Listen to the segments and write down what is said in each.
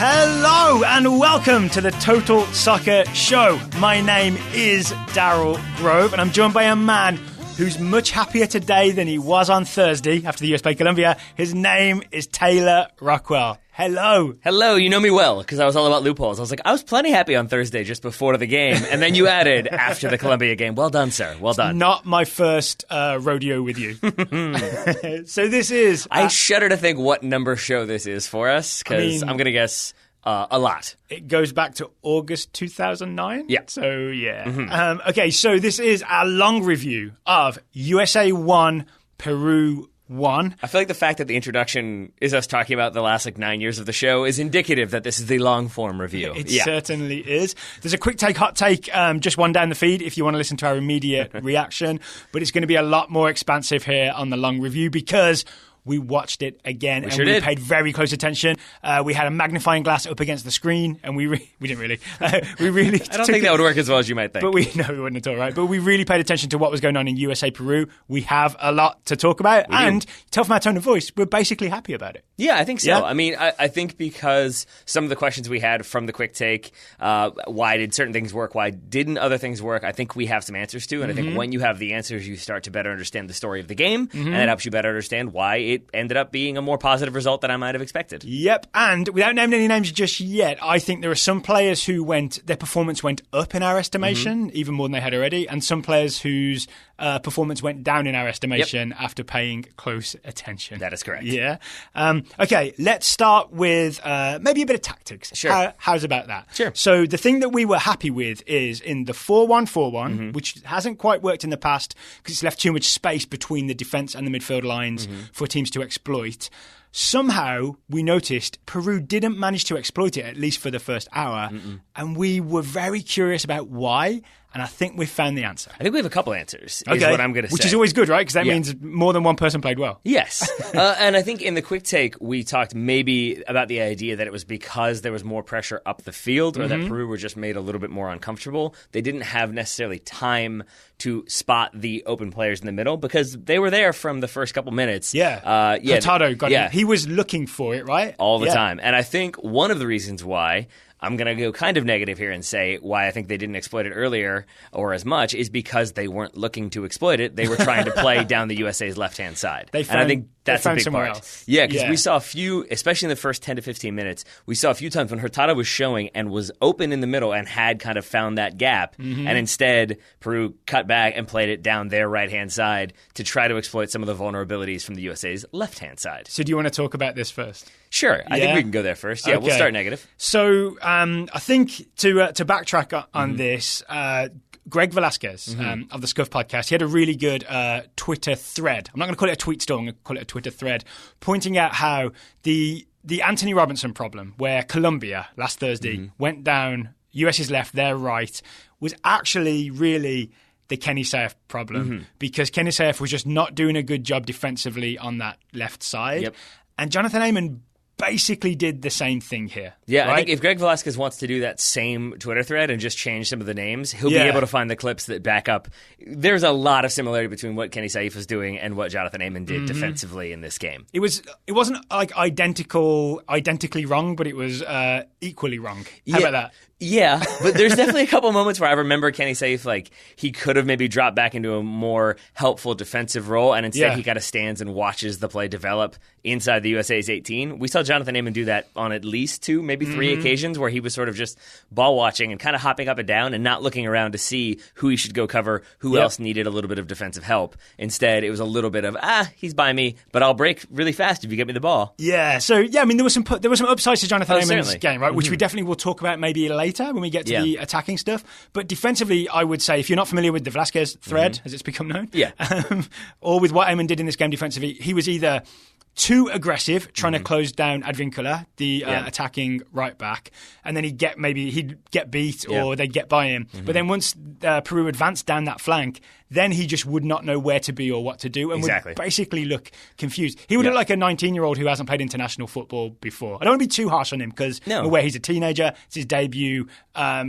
Hello and welcome to the Total Soccer Show. My name is Daryl Grove and I'm joined by a man who's much happier today than he was on Thursday after the US played Colombia. His name is Taylor Rockwell. Hello. Hello, you know me well, because I was all about loopholes. I was like, I was plenty happy on Thursday just before the game, and then you added after the Colombia game. Well done, sir. Well done. Not my first rodeo with you. So this is... I shudder to think what number show this is for us, because I'm going to guess a lot. It goes back to August 2009? Yeah. So, yeah. Okay, so this is our long review of USA 1, Peru 1. I feel like the fact that the introduction is us talking about the last 9 years of the show is indicative that this is the long-form review. It certainly is. There's a quick take, hot take, just one down the feed if you want to listen to our immediate reaction. But it's going to be a lot more expansive here on the long review because we watched it again we paid very close attention. We had a magnifying glass up against the screen, and we didn't really. We really. I don't think that would work as well as you might think. But we wouldn't at all, right? But we really paid attention to what was going on in USA Peru. We have a lot to talk about, and tell from our tone of voice, we're basically happy about it. Yeah, I think so. Yeah? I mean, I think because some of the questions we had from the quick take, why did certain things work? Why didn't other things work? I think we have some answers to, and I think when you have the answers, you start to better understand the story of the game, and that helps you better understand why it ended up being a more positive result than I might have expected. Yep, and without naming any names just yet, I think there are some players who their performance went up in our estimation, even more than they had already, and some players whose performance went down in our estimation after paying close attention. That is correct. Yeah. Okay, let's start with maybe a bit of tactics. Sure. How's about that? Sure. So the thing that we were happy with is in the 4-1-4-1, which hasn't quite worked in the past because it's left too much space between the defence and the midfield lines for teams to exploit. Somehow, we noticed Peru didn't manage to exploit it, at least for the first hour, and we were very curious about why, and I think we've found the answer. I think we have a couple answers, is what I'm going to say. Which is always good, right? Because that means more than one person played well. Yes. And I think in the quick take, we talked maybe about the idea that it was because there was more pressure up the field or that Peru were just made a little bit more uncomfortable. They didn't have necessarily time to spot the open players in the middle because they were there from the first couple minutes. Yeah. Hurtado got it. He was looking for it, right? All the time. And I think one of the reasons why I'm going to go kind of negative here and say why I think they didn't exploit it earlier or as much is because they weren't looking to exploit it. They were trying to play down the USA's left-hand side. And I think that's a big part. Else. Yeah, because we saw a few, especially in the first 10 to 15 minutes, we saw a few times when Hurtado was showing and was open in the middle and had kind of found that gap. And instead, Peru cut back and played it down their right-hand side to try to exploit some of the vulnerabilities from the USA's left-hand side. So do you want to talk about this first? Sure. I think we can go there first. Yeah, we'll start negative. So I think to backtrack on this, Greg Velasquez of the Scuff podcast, he had a really good Twitter thread. I'm not going to call it a tweet storm, I'm going to call it a Twitter thread, pointing out how the Anthony Robinson problem, where Colombia last Thursday went down, US's left, their right, was actually really the Kenny Saif problem because Kenny Saif was just not doing a good job defensively on that left side. And Jonathan Ayman basically did the same thing here. Yeah, right? I think if Greg Velasquez wants to do that same Twitter thread and just change some of the names, he'll be able to find the clips that back up. There's a lot of similarity between what Kenny Saif was doing and what Jonathan Ayman did defensively in this game. It wasn't like identically wrong, but it was equally wrong. How about that? Yeah, but there's definitely a couple moments where I remember Kenny Saif, he could have maybe dropped back into a more helpful defensive role, and instead he kind of stands and watches the play develop inside the USA's 18. We saw Jonathan Ayman do that on at least 2, maybe 3 occasions where he was sort of just ball watching and kind of hopping up and down and not looking around to see who he should go cover, who else needed a little bit of defensive help. Instead, it was a little bit of, he's by me, but I'll break really fast if you get me the ball. Yeah, so I mean, there was some upsides to Jonathan Ayman's game, right? Which we definitely will talk about maybe later when we get to the attacking stuff. But defensively, I would say, if you're not familiar with the Velasquez thread, as it's become known, or with what Ayman did in this game defensively, he was either too aggressive, trying to close down Advincula, the attacking right back, and then he'd get beat or they'd get by him. But then once Peru advanced down that flank, then he just would not know where to be or what to do and would basically look confused. He would look like a 19-year-old who hasn't played international football before. I don't want to be too harsh on him because I'm aware he's a teenager. It's his debut.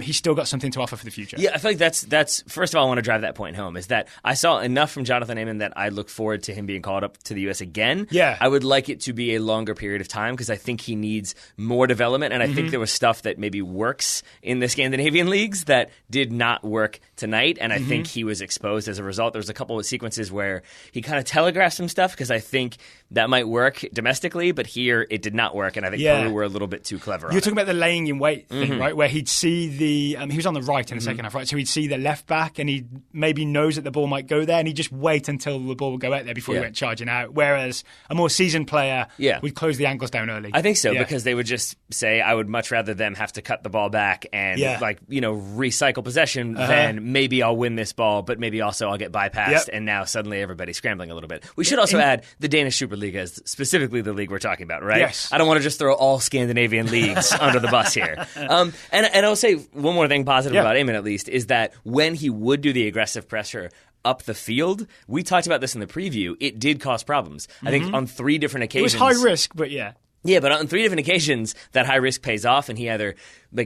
He's still got something to offer for the future. Yeah, I feel like that's first of all, I want to drive that point home, is that I saw enough from Jonathan Amon that I look forward to him being called up to the U.S. again. Yeah. I would like it to be a longer period of time because I think he needs more development, and I think there was stuff that maybe works in the Scandinavian leagues that did not work tonight, and I think he was exposed as a result. There was a couple of sequences where he kind of telegraphed some stuff because I think that might work domestically, but here it did not work, and I think Peru were a little bit too clever on it. You're talking about the laying in wait thing, right? Where he'd see the he was on the right in the second half, right? So he'd see the left back, and he maybe knows that the ball might go there, and he'd just wait until the ball would go out there before he went charging out. Whereas a more seasoned player would close the angles down early. I think so because they would just say, I would much rather them have to cut the ball back and recycle possession than maybe I'll win this ball, but maybe also I'll get bypassed, and now suddenly everybody's scrambling a little bit. We should also add the Danish Superliga is specifically the league we're talking about, right? Yes. I don't want to just throw all Scandinavian leagues under the bus here. And I'll say one more thing positive about Amon, at least, is that when he would do the aggressive pressure up the field, we talked about this in the preview, it did cause problems. I think on 3 different occasions. It was high risk, but yeah. Yeah, but on 3 different occasions, that high risk pays off, and he either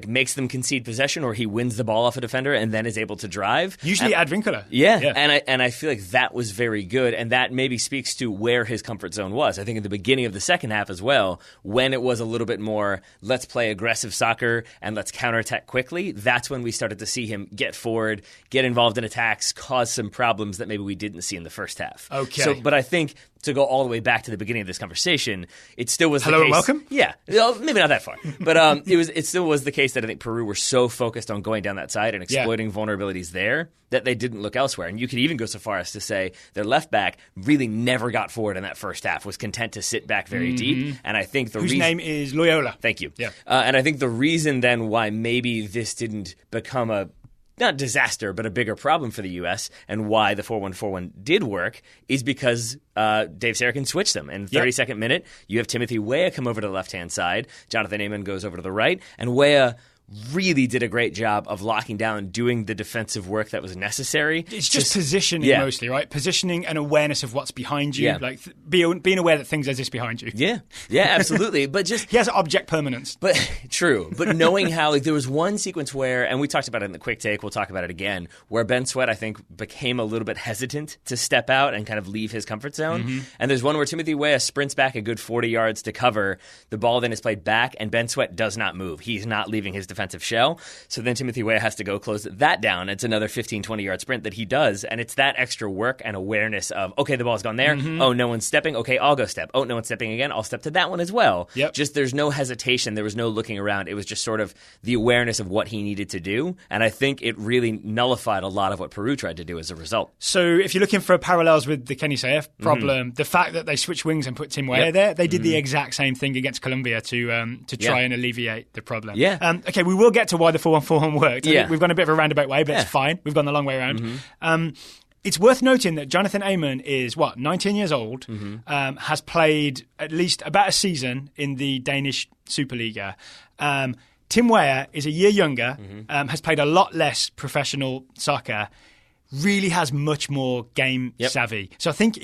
makes them concede possession, or he wins the ball off a defender and then is able to drive. Usually Advincula. Yeah, and I feel like that was very good, and that maybe speaks to where his comfort zone was. I think at the beginning of the second half as well, when it was a little bit more, let's play aggressive soccer and let's counterattack quickly, that's when we started to see him get forward, get involved in attacks, cause some problems that maybe we didn't see in the first half. Okay. But I think to go all the way back to the beginning of this conversation, it still was Hello the and case. welcome? Yeah. Well, maybe not that far. But it still was the case that I think Peru were so focused on going down that side and exploiting vulnerabilities there that they didn't look elsewhere. And you could even go so far as to say their left back really never got forward in that first half, was content to sit back very deep. And I think whose name is Loyola. Thank you. Yeah. And I think the reason then why maybe this didn't become a not disaster, but a bigger problem for the U.S. and why the 4-1-4-1 did work is because Dave Sarachan switched them. In the 32nd minute, you have Timothy Weah come over to the left-hand side. Jonathan Amon goes over to the right. And Weah really did a great job of locking down, doing the defensive work that was necessary. It's just positioning mostly, right? Positioning and awareness of what's behind you. Like being aware that things exist behind you. Yeah, absolutely. But just he has object permanence. But true. But knowing how there was one sequence where, and we talked about it in the quick take, we'll talk about it again, where Ben Sweat, I think, became a little bit hesitant to step out and kind of leave his comfort zone. And there's one where Timothy Weah sprints back a good 40 yards to cover. The ball then is played back, and Ben Sweat does not move. He's not leaving his defensive shell. So then Timothy Weah has to go close that down. It's another 15, 20-yard sprint that he does, and it's that extra work and awareness of, okay, the ball's gone there. Oh, no one's stepping. Okay, I'll go step. Oh, no one's stepping again. I'll step to that one as well. Just there's no hesitation. There was no looking around. It was just sort of the awareness of what he needed to do, and I think it really nullified a lot of what Peru tried to do as a result. So if you're looking for parallels with the Kenny Saif problem, the fact that they switched wings and put Tim Weah there, they did the exact same thing against Colombia to try and alleviate the problem. Okay, we will get to why the 4-1-4-1 worked. We've gone a bit of a roundabout way, but it's fine. We've gone the long way around. It's worth noting that Jonathan Amon is, 19 years old, has played at least about a season in the Danish Superliga. Tim Weah is a year younger, has played a lot less professional soccer, really has much more game savvy. So I think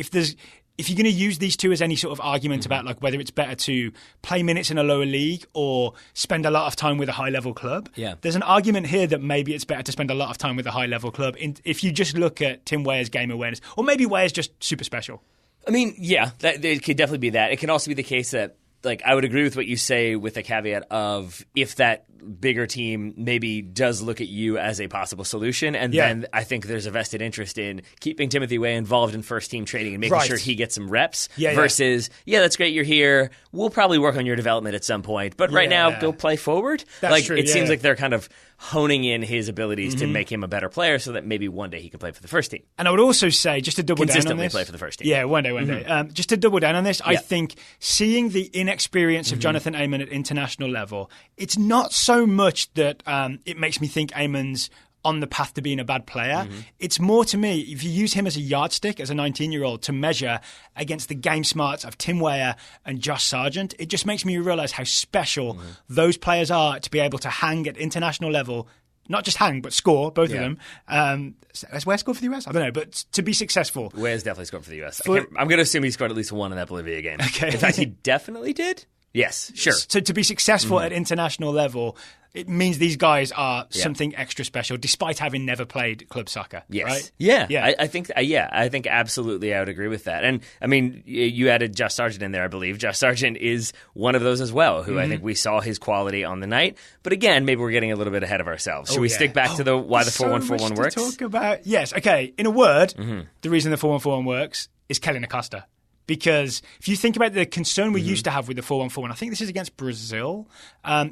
if you're going to use these two as any sort of argument about like whether it's better to play minutes in a lower league or spend a lot of time with a high-level club, there's an argument here that maybe it's better to spend a lot of time with a high-level club if you just look at Tim Weah's game awareness. Or maybe Weah's just super special. I mean, it could definitely be that. It can also be the case that, like, I would agree with what you say with the caveat of if that bigger team maybe does look at you as a possible solution, and then I think there's a vested interest in keeping Timothy Weah involved in first team training and making sure he gets some reps versus, that's great, you're here, we'll probably work on your development at some point, but right now go play forward. That's true, it seems like they're kind of honing in his abilities to make him a better player so that maybe one day he can play for the first team. And I would also say, just to double down on this, consistently play for the first team. Yeah, one day. Just to double down on this, I think seeing the inexperience of Jonathan Amon at international level, it's not so much that it makes me think Amon's on the path to being a bad player. It's more, to me, if you use him as a yardstick, as a 19-year-old, to measure against the game smarts of Tim Weah and Josh Sargent, it just makes me realise how special those players are to be able to hang at international level, not just hang, but score, both of them. Has Ware scored for the US? I don't know, but to be successful. Ware's definitely scored for the US. I'm going to assume he scored at least one in that Bolivia game. Okay. In fact, he definitely did. Yes, sure. So to be successful at international level, it means these guys are something extra special, despite having never played club soccer. Yes. Right? Yeah. I think absolutely I would agree with that. And I mean, you added Josh Sargent in there, I believe. Josh Sargent is one of those as well, who I think we saw his quality on the night. But again, maybe we're getting a little bit ahead of ourselves. Should we stick back to why the 4-1-4-1 works? Talk about okay. In a word, the reason the 4-1-4-1 works is Kellyn Acosta. Because if you think about the concern we used to have with the 4-1-4-1, and I think this is against Brazil,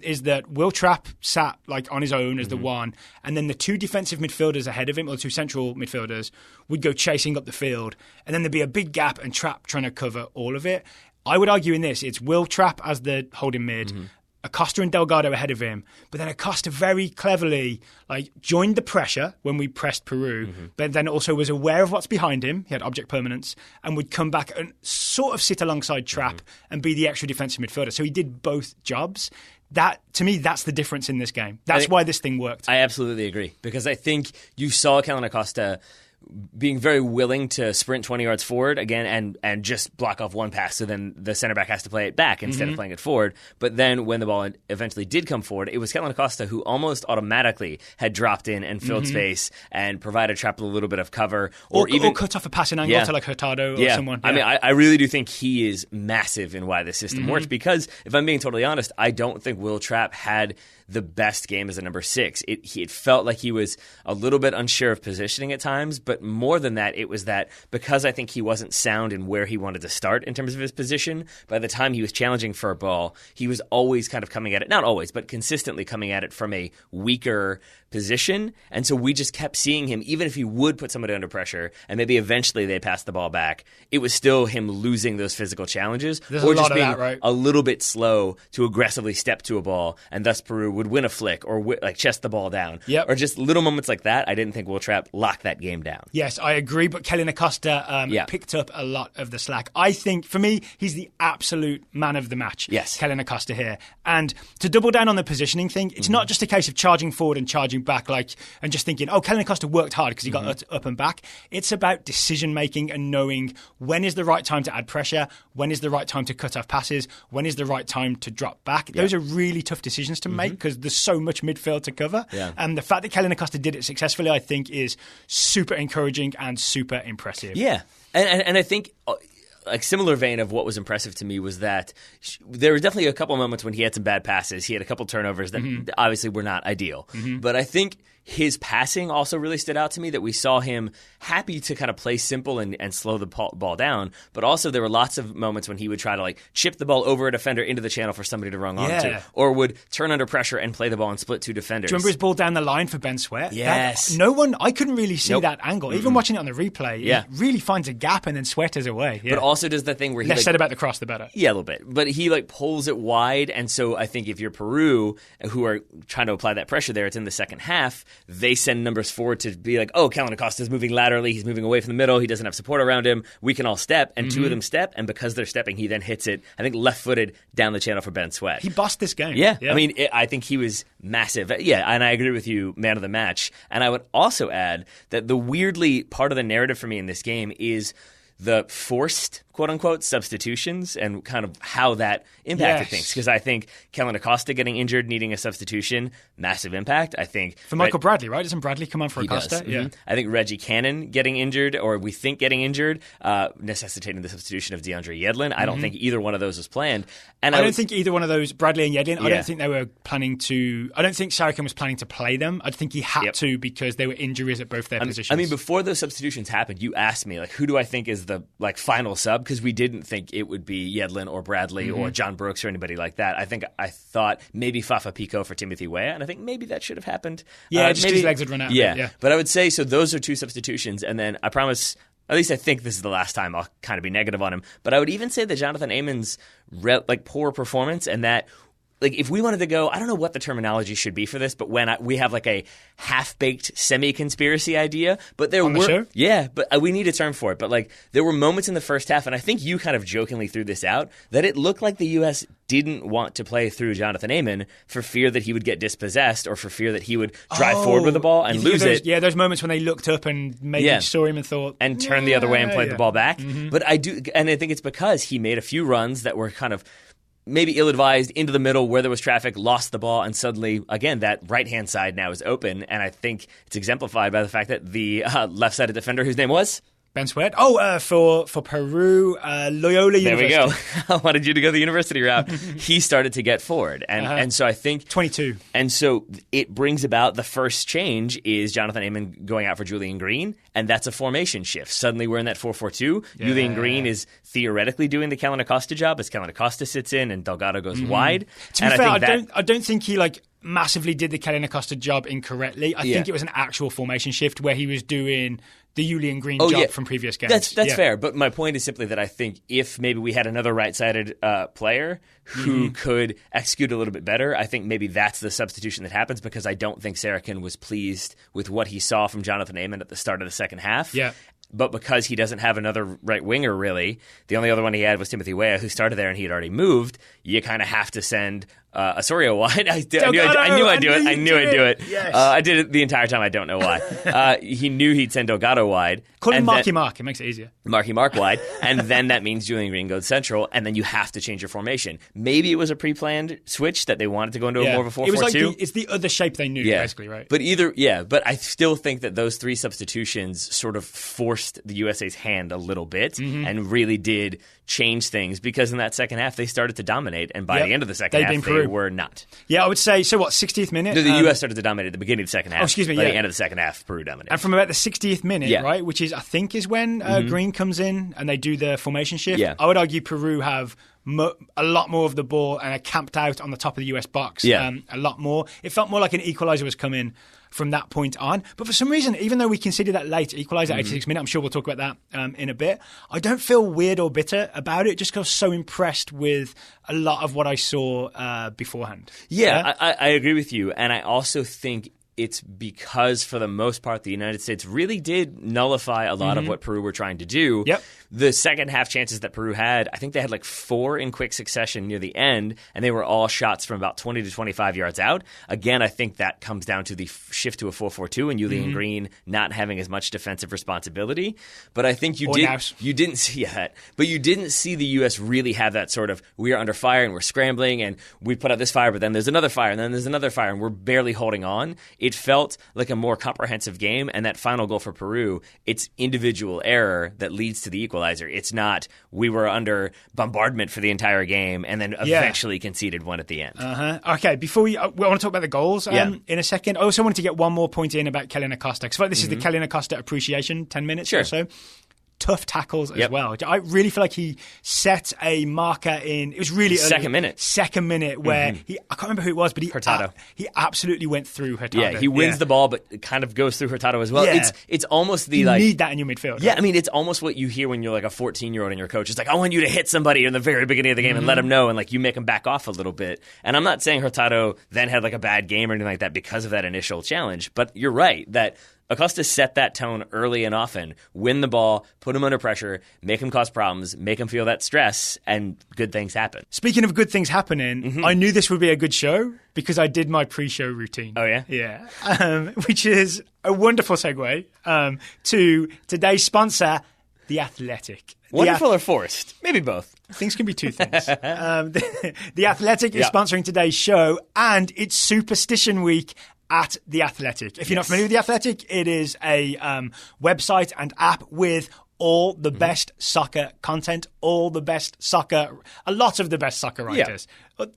is that Will Trapp sat like on his own as the one, and then the two defensive midfielders ahead of him, or the two central midfielders, would go chasing up the field, and then there'd be a big gap and Trapp trying to cover all of it. I would argue in this, it's Will Trapp as the holding mid, Acosta and Delgado ahead of him, but then Acosta very cleverly joined the pressure when we pressed Peru, but then also was aware of what's behind him. He had object permanence and would come back and sort of sit alongside Trapp and be the extra defensive midfielder. So he did both jobs. That, to me, that's the difference in this game. That's why this thing worked. I absolutely agree, because I think you saw Kellyn Acosta being very willing to sprint 20 yards forward again and just block off one pass, so then the center back has to play it back instead of playing it forward. But then when the ball eventually did come forward, it was Kellyn Acosta who almost automatically had dropped in and filled space and provided Trapp a little bit of cover. Or even cut off a passing angle to Hurtado or someone. I mean, I really do think he is massive in why this system works, because if I'm being totally honest, I don't think Will Trapp had the best game as a number 6. It felt like he was a little bit unsure of positioning at times, but more than that, it was that because I think he wasn't sound in where he wanted to start in terms of his position, by the time he was challenging for a ball, he was always kind of coming at it, not always, but consistently coming at it from a weaker position. And so we just kept seeing him, even if he would put somebody under pressure and maybe eventually they passed the ball back, it was still him losing those physical challenges. There's or a lot just of being that, right? a little bit slow to aggressively step to a ball, and thus Peru would win a flick or chest the ball down. Yep. Or just little moments like that. I didn't think Will Trapp locked that game down. Yes, I agree, but Kellyn Acosta picked up a lot of the slack. I think, for me, he's the absolute man of the match. Yes. Kellyn Acosta here. And to double down on the positioning thing, it's not just a case of charging forward and charging back and just thinking, Kellyn Acosta worked hard because he got up and back. It's about decision-making and knowing when is the right time to add pressure, when is the right time to cut off passes, when is the right time to drop back. Those are really tough decisions to make because there's so much midfield to cover. Yeah. And the fact that Kellyn Acosta did it successfully, I think, is super encouraging and super impressive. Yeah. And I think like similar vein of what was impressive to me was that there were definitely a couple moments when he had some bad passes. He had a couple turnovers that obviously were not ideal. But I think his passing also really stood out to me, that we saw him happy to kind of play simple and slow the ball down. But also there were lots of moments when he would try to chip the ball over a defender into the channel for somebody to run onto, or would turn under pressure and play the ball and split two defenders. Do you remember his ball down the line for Ben Sweat? Yes. I couldn't really see that angle. Even watching it on the replay, it really finds a gap and then Sweat is away. But also does the thing where he less said about the cross, the better. Yeah, a little bit. But he pulls it wide, and so I think if you're Peru, who are trying to apply that pressure there, it's in the second half, they send numbers forward to be like, Kellyn Acosta is moving laterally, he's moving away from the middle, he doesn't have support around him, we can all step, and two of them step, and because they're stepping, he then hits it, I think left-footed down the channel for Ben Sweat. He bossed this game. Yeah. I mean, I think he was massive. Yeah, and I agree with you, man of the match. And I would also add that the weirdly part of the narrative for me in this game is the forced, quote-unquote, substitutions and kind of how that impacted things. Because I think Kellyn Acosta getting injured, needing a substitution, massive impact. I think for Michael Bradley, right? Doesn't Bradley come on for Acosta? Yeah. I think Reggie Cannon getting injured, or we think getting injured, necessitating the substitution of DeAndre Yedlin. I don't think either one of those was planned. And I don't think either one of those, Bradley and Yedlin, I don't think they were planning to. I don't think Saracen was planning to play them. I think he had to because there were injuries at both their positions. I mean, before those substitutions happened, you asked me, who do I think is the final sub? Because we didn't think it would be Yedlin or Bradley or John Brooks or anybody like that. I thought maybe Fafa Pico for Timothy Weah, and I think maybe that should have happened. Yeah, just his legs would run out. Yeah, but I would say, so those are two substitutions, and then I promise, at least I think this is the last time I'll kind of be negative on him, but I would even say that Jonathan Amon's poor performance, and that like if we wanted to go, I don't know what the terminology should be for this, but when we have like a half-baked semi-conspiracy idea, but there On the were show? yeah, but we need a term for it. But like there were moments in the first half, and I think you kind of jokingly threw this out, that it looked like the U.S. didn't want to play through Jonathan Amon for fear that he would get dispossessed or for fear that he would drive forward with the ball and lose it. Yeah, those moments when they looked up and maybe saw him and thought and turned the other way and played the ball back. But I think it's because he made a few runs that were kind of maybe ill-advised into the middle where there was traffic, lost the ball, and suddenly, again, that right-hand side now is open. And I think it's exemplified by the fact that the left-sided defender, whose name was? Ben Sweat. For Peru, Loyola University. There we go. I wanted you to go the university route. He started to get forward. And so I think 22. And so it brings about the first change is Jonathan Amon going out for Julian Green, and that's a formation shift. Suddenly we're in that 4-4-2. Yeah. Julian Green is theoretically doing the Kellyn Acosta job as Kellyn Acosta sits in and Delgado goes wide. To be fair, I don't think he massively did the Kellyn Acosta job incorrectly. I think it was an actual formation shift where he was doing the Julian Green job from previous games. That's fair. But my point is simply that I think if maybe we had another right-sided player who could execute a little bit better, I think maybe that's the substitution that happens, because I don't think Sarachan was pleased with what he saw from Jonathan Amon at the start of the second half. Yeah. But because he doesn't have another right winger, really, the only other one he had was Timothy Weah, who started there and he had already moved. You kind of have to send Osorio wide. I knew I'd do it. Yes. I did it the entire time. I don't know why. He knew he'd send Delgado wide. Call him Marky Mark. It makes it easier. Marky Mark wide. And then that means Julian Green goes central, and then you have to change your formation. Maybe it was a pre-planned switch that they wanted to go into more of a 4-4-2. It was it's the other shape they knew, basically, right? But I still think that those three substitutions sort of forced the USA's hand a little bit and really did change things, because in that second half they started to dominate, and by the end of the second half they were not. Yeah, I would say, 60th minute? No, the US started to dominate at the beginning of the second half. Oh, excuse me, By the end of the second half, Peru dominated. And from about the 60th minute, right, which is, I think, is when Green comes in and they do the formation shift. Yeah. I would argue Peru have a lot more of the ball and are camped out on the top of the US box. Yeah. A lot more. It felt more like an equaliser was coming from that point on. But for some reason, even though we considered that late equaliser at 86 minutes, I'm sure we'll talk about that in a bit, I don't feel weird or bitter about it, just because I was so impressed with a lot of what I saw beforehand. Yeah, I agree with you. And I also think it's because, for the most part, the United States really did nullify a lot of what Peru were trying to do. Yep. The second half chances that Peru had, I think they had 4 in quick succession near the end, and they were all shots from about 20 to 25 yards out. Again, I think that comes down to the shift to a 4-4-2 and Julian Green not having as much defensive responsibility. But I think you didn't see that. But you didn't see the U.S. really have that sort of, we are under fire and we're scrambling and we put out this fire, but then there's another fire and then there's another fire and we're barely holding on. It felt like a more comprehensive game, and that final goal for Peru, it's individual error that leads to the equalizer. It's not we were under bombardment for the entire game and then eventually conceded one at the end. Okay, before we want to talk about the goals in a second. I also wanted to get one more point in about Kellyn Acosta, because this is the Kellyn Acosta appreciation, 10 minutes or so. Tough tackles as well. I really feel like he set a marker in. It was really early, second minute where I can't remember who it was, but he absolutely went through Hurtado. Yeah, he wins the ball, but it kind of goes through Hurtado as well. Yeah. It's almost the you need that in your midfield. Yeah, right? I mean, it's almost what you hear when you're a 14-year-old and your coach is like, I want you to hit somebody in the very beginning of the game and let them know, and you make them back off a little bit. And I'm not saying Hurtado then had a bad game or anything like that because of that initial challenge, but you're right that Acosta set that tone early and often. Win the ball, put him under pressure, make him cause problems, make him feel that stress, and good things happen. Speaking of good things happening, I knew this would be a good show because I did my pre-show routine. Oh, yeah? Yeah. Which is a wonderful segue to today's sponsor, The Athletic. Wonderful or forced? Maybe both. Things can be two things. The Athletic is sponsoring today's show, and it's Superstition Week at The Athletic. If you're not familiar with The Athletic, it is a website and app with all the best soccer content, all the best soccer, a lot of the best soccer writers.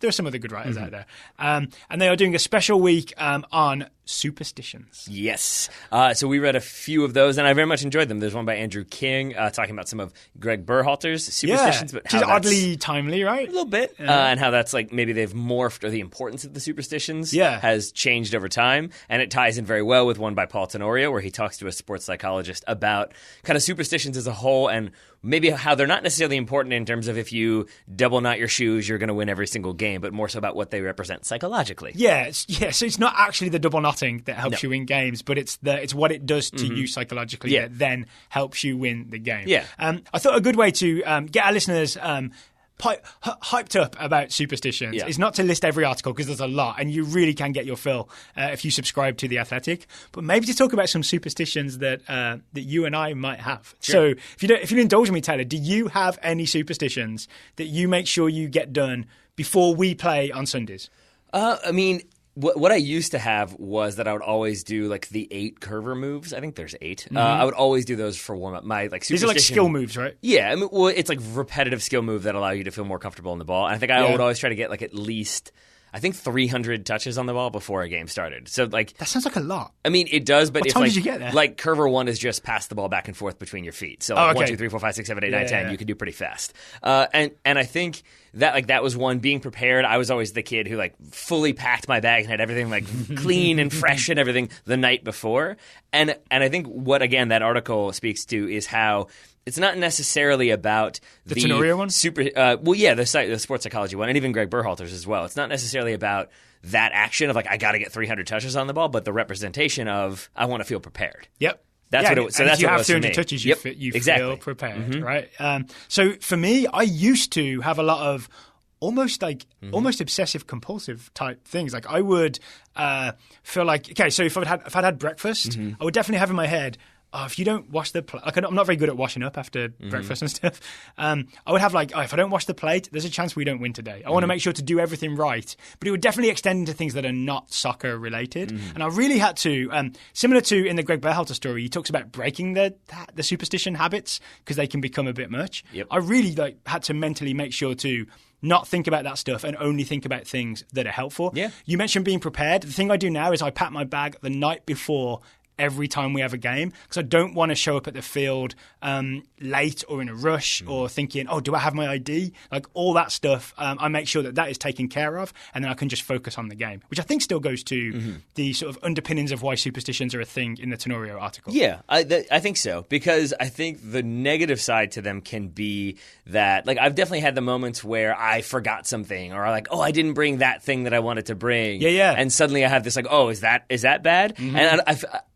There's some other good writers out there. And they are doing a special week on superstitions. Yes. So we read a few of those, and I very much enjoyed them. There's one by Andrew King talking about some of Greg Berhalter's superstitions. But which is oddly timely, right? A little bit. And how that's like maybe they've morphed, or the importance of the superstitions has changed over time. And it ties in very well with one by Paul Tenorio, where he talks to a sports psychologist about kind of superstitions as a whole, and maybe how they're not necessarily important in terms of if you double knot your shoes, you're going to win every single game, but more so about what they represent psychologically. So it's not actually the double knotting that helps you win games, but it's what it does to you psychologically that then helps you win the game. I thought a good way to get our listeners hyped up about superstitions is not to list every article, because there's a lot, and you really can get your fill if you subscribe to The Athletic, but maybe to talk about some superstitions that you and I might have. So if you'll indulge me, Taylor, do you have any superstitions that you make sure you get done before we play on Sundays? What I used to have was that I would always do like the 8 curver moves. I think there's 8. I would always do those for warm up. My superstition. These are like skill moves, right? Yeah, it's like repetitive skill move that allow you to feel more comfortable on the ball. And I think I would always try to get like at least, I think, 300 touches on the ball before a game started. So like that sounds like a lot. I mean, it does, but what time did you get there? Like curver 1 is just pass the ball back and forth between your feet. So like 1, 2, 3, 4, 5, 6, 7, 8, 9, 10, you can do pretty fast. And I think that was one. Being prepared, I was always the kid who like fully packed my bag and had everything like clean and fresh and everything the night before. And I think what, again, that article speaks to is how it's not necessarily about the Tenorio one? The sports psychology one, and even Greg Berhalter's as well. It's not necessarily about that action of like, I got to get 300 touches on the ball, but the representation of, I want to feel prepared. Yep. That's what it was. So that's if you what have it was 300 touches, you feel prepared, right? So for me, I used to have a lot of almost obsessive compulsive type things. Like I would feel like, okay, so if I'd had breakfast, I would definitely have in my head, if you don't wash the plate, like I'm not very good at washing up after breakfast and stuff. I would have like, if I don't wash the plate, there's a chance we don't win today. I want to make sure to do everything right. But it would definitely extend into things that are not soccer related. And I really had to, similar to in the Greg Berhalter story, he talks about breaking the superstition habits because they can become a bit much. I really had to mentally make sure to not think about that stuff and only think about things that are helpful. You mentioned being prepared. The thing I do now is I pack my bag the night before every time we have a game, because I don't want to show up at the field late or in a rush or thinking, do I have my ID? Like all that stuff, I make sure that is taken care of, and then I can just focus on the game, which I think still goes to the sort of underpinnings of why superstitions are a thing in the Tenorio article. Yeah, I think so, because I think the negative side to them can be that, like, I've definitely had the moments where I forgot something, or like, I didn't bring that thing that I wanted to bring. And suddenly I have this like, is that bad? And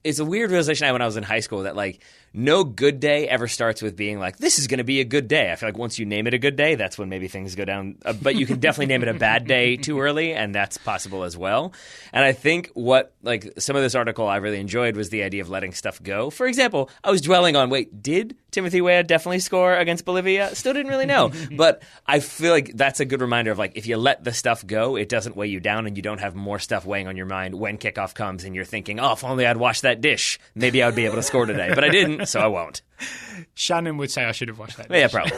it's a weird realization I had when I was in high school that like no good day ever starts with being like, this is going to be a good day. I feel like once you name it a good day, that's when maybe things go down. But you can definitely name it a bad day too early, and that's possible as well. And I think what like some of this article I really enjoyed was the idea of letting stuff go. For example, I was dwelling on, did Timothy Weah definitely score against Bolivia? Still didn't really know. But I feel like that's a good reminder of like, if you let the stuff go, it doesn't weigh you down, and you don't have more stuff weighing on your mind when kickoff comes and you're thinking, if only I'd washed that dish, maybe I would be able to score today. But I didn't, so I won't. Shannon would say I should have washed that dish. Yeah, probably.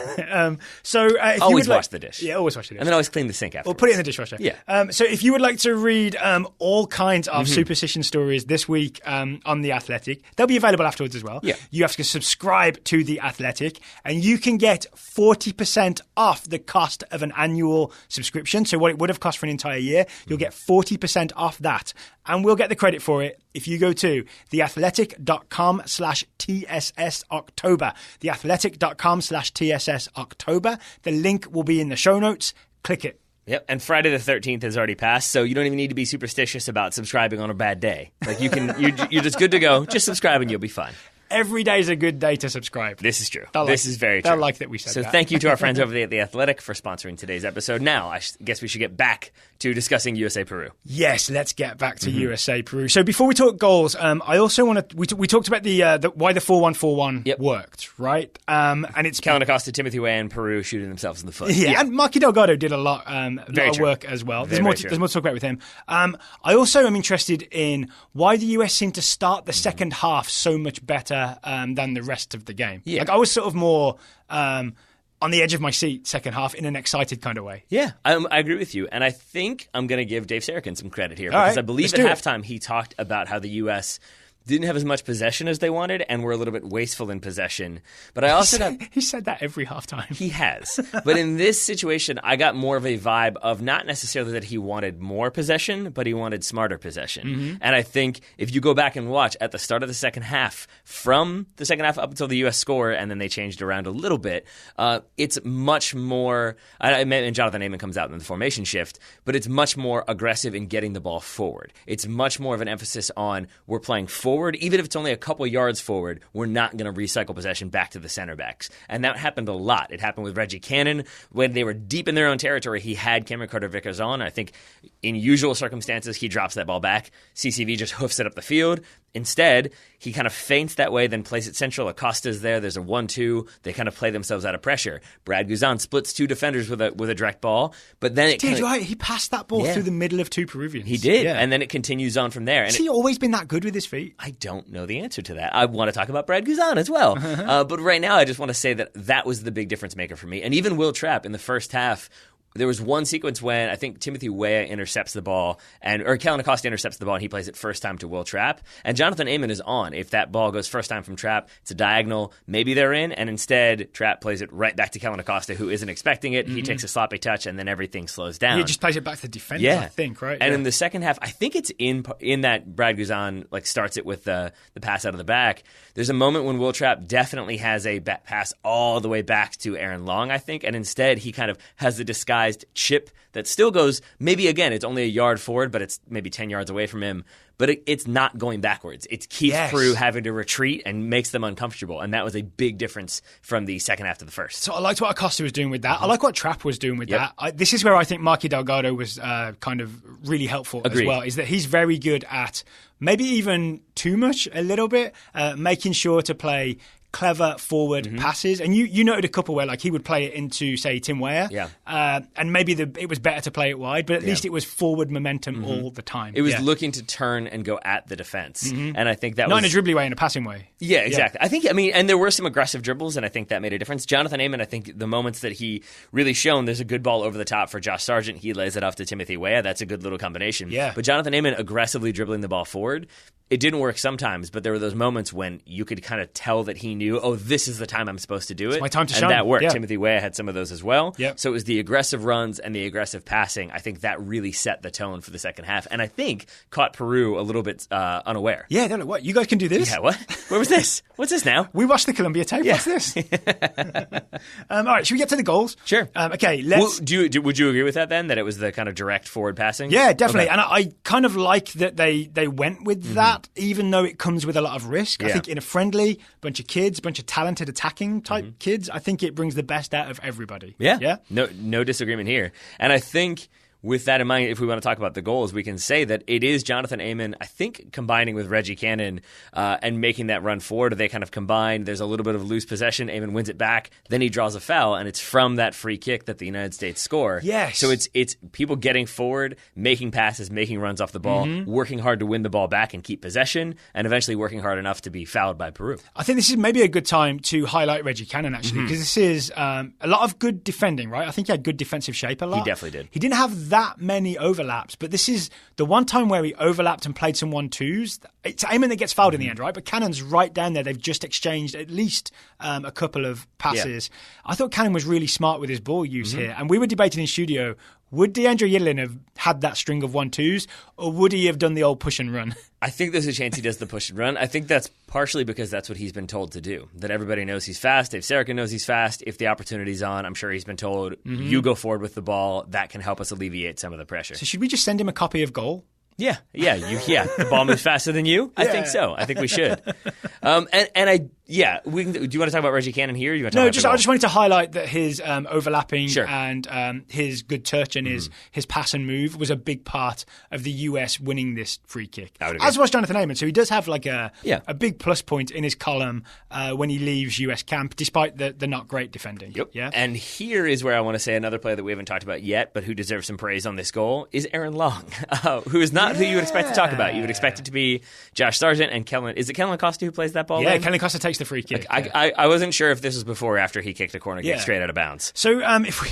If always wash the dish. Yeah, always wash the dish. And then always clean the sink after. Or put it in the dishwasher. Yeah. So if you would like to read all kinds of superstition stories this week on The Athletic, they'll be available afterwards as well. Yeah. You have to subscribe to The Athletic, and you can get 40% off the cost of an annual subscription. So what it would have cost for an entire year, you'll get 40% off that. And we'll get the credit for it if you go to theathletic.com/TSS October. Theathletic.com/TSS October. The link will be in the show notes. Click it. Yep, and Friday the 13th has already passed, so you don't even need to be superstitious about subscribing on a bad day. Like you're just good to go. Just subscribe and you'll be fine. Every day is a good day to subscribe. This is true. This is very true. They'll like that we said that. So thank you to our friends over at The Athletic for sponsoring today's episode. Now, I guess we should get back to discussing USA-Peru. Yes, let's get back to USA-Peru. So before we talk goals, I also want to... We talked about the why the 4-1-4-1 worked, right? And it's... Kellyn Acosta, Timothy Weah, and Peru shooting themselves in the foot. Yeah, and Marky Delgado did a lot of work as well. There's more to talk about with him. I also am interested in why the US seemed to start the second half so much better than the rest of the game. Yeah. Like I was sort of more on the edge of my seat second half in an excited kind of way. Yeah, I agree with you. And I think I'm going to give Dave Sarakin some credit here because I believe at halftime he talked about how the U.S. didn't have as much possession as they wanted and were a little bit wasteful in possession. But I also he said that every halftime. He has. But in this situation, I got more of a vibe of not necessarily that he wanted more possession, but he wanted smarter possession. Mm-hmm. And I think if you go back and watch at the start of the second half, from the second half up until the U.S. score, and then they changed around a little bit, it's much more – and Jonathan Amon comes out in the formation shift, but it's much more aggressive in getting the ball forward. It's much more of an emphasis on we're playing forward. Even if it's only a couple yards forward, we're not going to recycle possession back to the center backs. And that happened a lot. It happened with Reggie Cannon. When they were deep in their own territory, he had Cameron Carter-Vickers on. I think in usual circumstances, he drops that ball back. CCV just hoofs it up the field. Instead, he kind of feints that way, then plays it central. Acosta's there. There's a 1-2. They kind of play themselves out of pressure. Brad Guzan splits two defenders with a direct ball, but then it right. He passed that ball through the middle of two Peruvians. He did, and then it continues on from there. Has he always been that good with his feet? I don't know the answer to that. I want to talk about Brad Guzan as well. But right now, I just want to say that was the big difference maker for me. And even Will Trapp in the first half, there was one sequence when I think Timothy Weah intercepts the ball, or Kellyn Acosta intercepts the ball, and he plays it first time to Will Trapp. And Jonathan Amon is on. If that ball goes first time from Trapp, it's a diagonal. Maybe they're in, and instead Trapp plays it right back to Kellyn Acosta, who isn't expecting it. Mm-hmm. He takes a sloppy touch, and then everything slows down. He just plays it back to the defender, I think, right? And in the second half, I think it's in that Brad Guzan starts it with the pass out of the back. There's a moment when Will Trapp definitely has a pass all the way back to Aaron Long, I think, and instead he kind of has the disguised chip that still goes, maybe again, it's only a yard forward, but it's maybe 10 yards away from him. But it's not going backwards. It keeps Peru having to retreat and makes them uncomfortable. And that was a big difference from the second half to the first. So I liked what Acosta was doing with that. I like what Trapp was doing with that. This is where I think Marky Delgado was kind of really helpful as well, is that he's very good at maybe even too much a little bit, making sure to play clever forward passes. And you noted a couple where like he would play it into, say, Tim Weah. And maybe it was better to play it wide, but at least it was forward momentum all the time. It was looking to turn and go at the defense. And I think that not was... in a dribbly way, in a passing way. Yeah, exactly. And there were some aggressive dribbles, and I think that made a difference. Jonathan Amon, I think the moments that he really shown, there's a good ball over the top for Josh Sargent. He lays it off to Timothy Weah. That's a good little combination. But Jonathan Amon aggressively dribbling the ball forward, it didn't work sometimes, but there were those moments when you could kind of tell that he knew, this is the time I'm supposed to do it. It's my time to shine. And that worked. Yeah. Timothy Weah had some of those as well. Yep. So it was the aggressive runs and the aggressive passing. I think that really set the tone for the second half, and I think caught Peru a little bit unaware. Yeah, they're like, what? You guys can do this? Yeah, what? Where was this? What's this now? We watched the Colombia tape. What's this? All right, should we get to the goals? Sure. Okay, let's... Would you agree with that then, that it was the kind of direct forward passing? Yeah, definitely. Okay. And I kind of like that they went with that, even though it comes with a lot of risk. I think in a friendly, bunch of kids, bunch of talented attacking type kids, I think it brings the best out of everybody. Yeah. No disagreement here. And I think with that in mind, if we want to talk about the goals, we can say that it is Jonathan Amon, I think, combining with Reggie Cannon and making that run forward. They kind of combine. There's a little bit of loose possession. Amon wins it back. Then he draws a foul, and it's from that free kick that the United States score. Yes. So it's people getting forward, making passes, making runs off the ball, working hard to win the ball back and keep possession, and eventually working hard enough to be fouled by Peru. I think this is maybe a good time to highlight Reggie Cannon, actually, because this is a lot of good defending, right? I think he had good defensive shape a lot. He definitely did. He didn't have that many overlaps, but this is the one time where he overlapped and played some 1-2s. It's Amon that gets fouled in the end, right? But Cannon's right down there. They've just exchanged at least a couple of passes. I thought Cannon was really smart with his ball use here, and we were debating in studio, would DeAndre Yedlin have had that string of 1-2s, or would he have done the old push and run? I think there's a chance he does the push and run. I think that's partially because that's what he's been told to do, that everybody knows he's fast. Dave Sarakin knows he's fast. If the opportunity's on, I'm sure he's been told, you go forward with the ball. That can help us alleviate some of the pressure. So should we just send him a copy of Goal? Yeah. The ball moves faster than you. I think so. I think we should. Do you want to talk about Reggie Cannon here? Or you want to I just wanted to highlight that his overlapping and his good touch and his pass and move was a big part of the US winning this free kick. As was Jonathan Amon. So he does have like a big plus point in his column when he leaves US camp, despite the not great defending. Yep. Yeah. And here is where I want to say another player that we haven't talked about yet, but who deserves some praise on this goal is Aaron Long, who is not who you would expect to talk about. You would expect it to be Josh Sargent and Kellyn. Is it Kellyn Acosta who plays that ball? Yeah, Kellyn Acosta takes the free kick. I wasn't sure if this was before or after he kicked a corner kick straight out of bounds. So if we,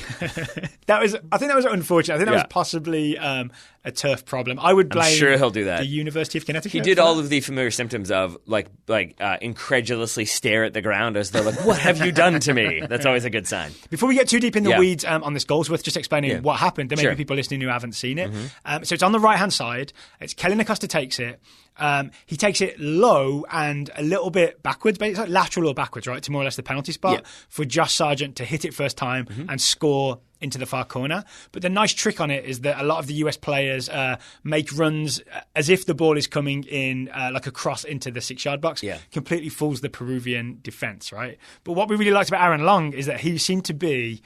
I think that was unfortunate. I think that was possibly a turf problem. I would blame. I'm sure he'll do that. The University of Connecticut. He did all of the familiar symptoms of incredulously stare at the ground as though like, what have you done to me? That's always a good sign. Before we get too deep in the weeds on this goal, it's worth just explaining what happened. There may be people listening who haven't seen it. So it's on the right hand side. It's Kellyn Acosta takes it. He takes it low and a little bit backwards, but it's like lateral or backwards, right, to more or less the penalty spot for Josh Sargent to hit it first time and score into the far corner. But the nice trick on it is that a lot of the US players make runs as if the ball is coming in like a cross into the 6-yard box. Completely fools the Peruvian defence, right? But what we really liked about Aaron Long is that he seemed to be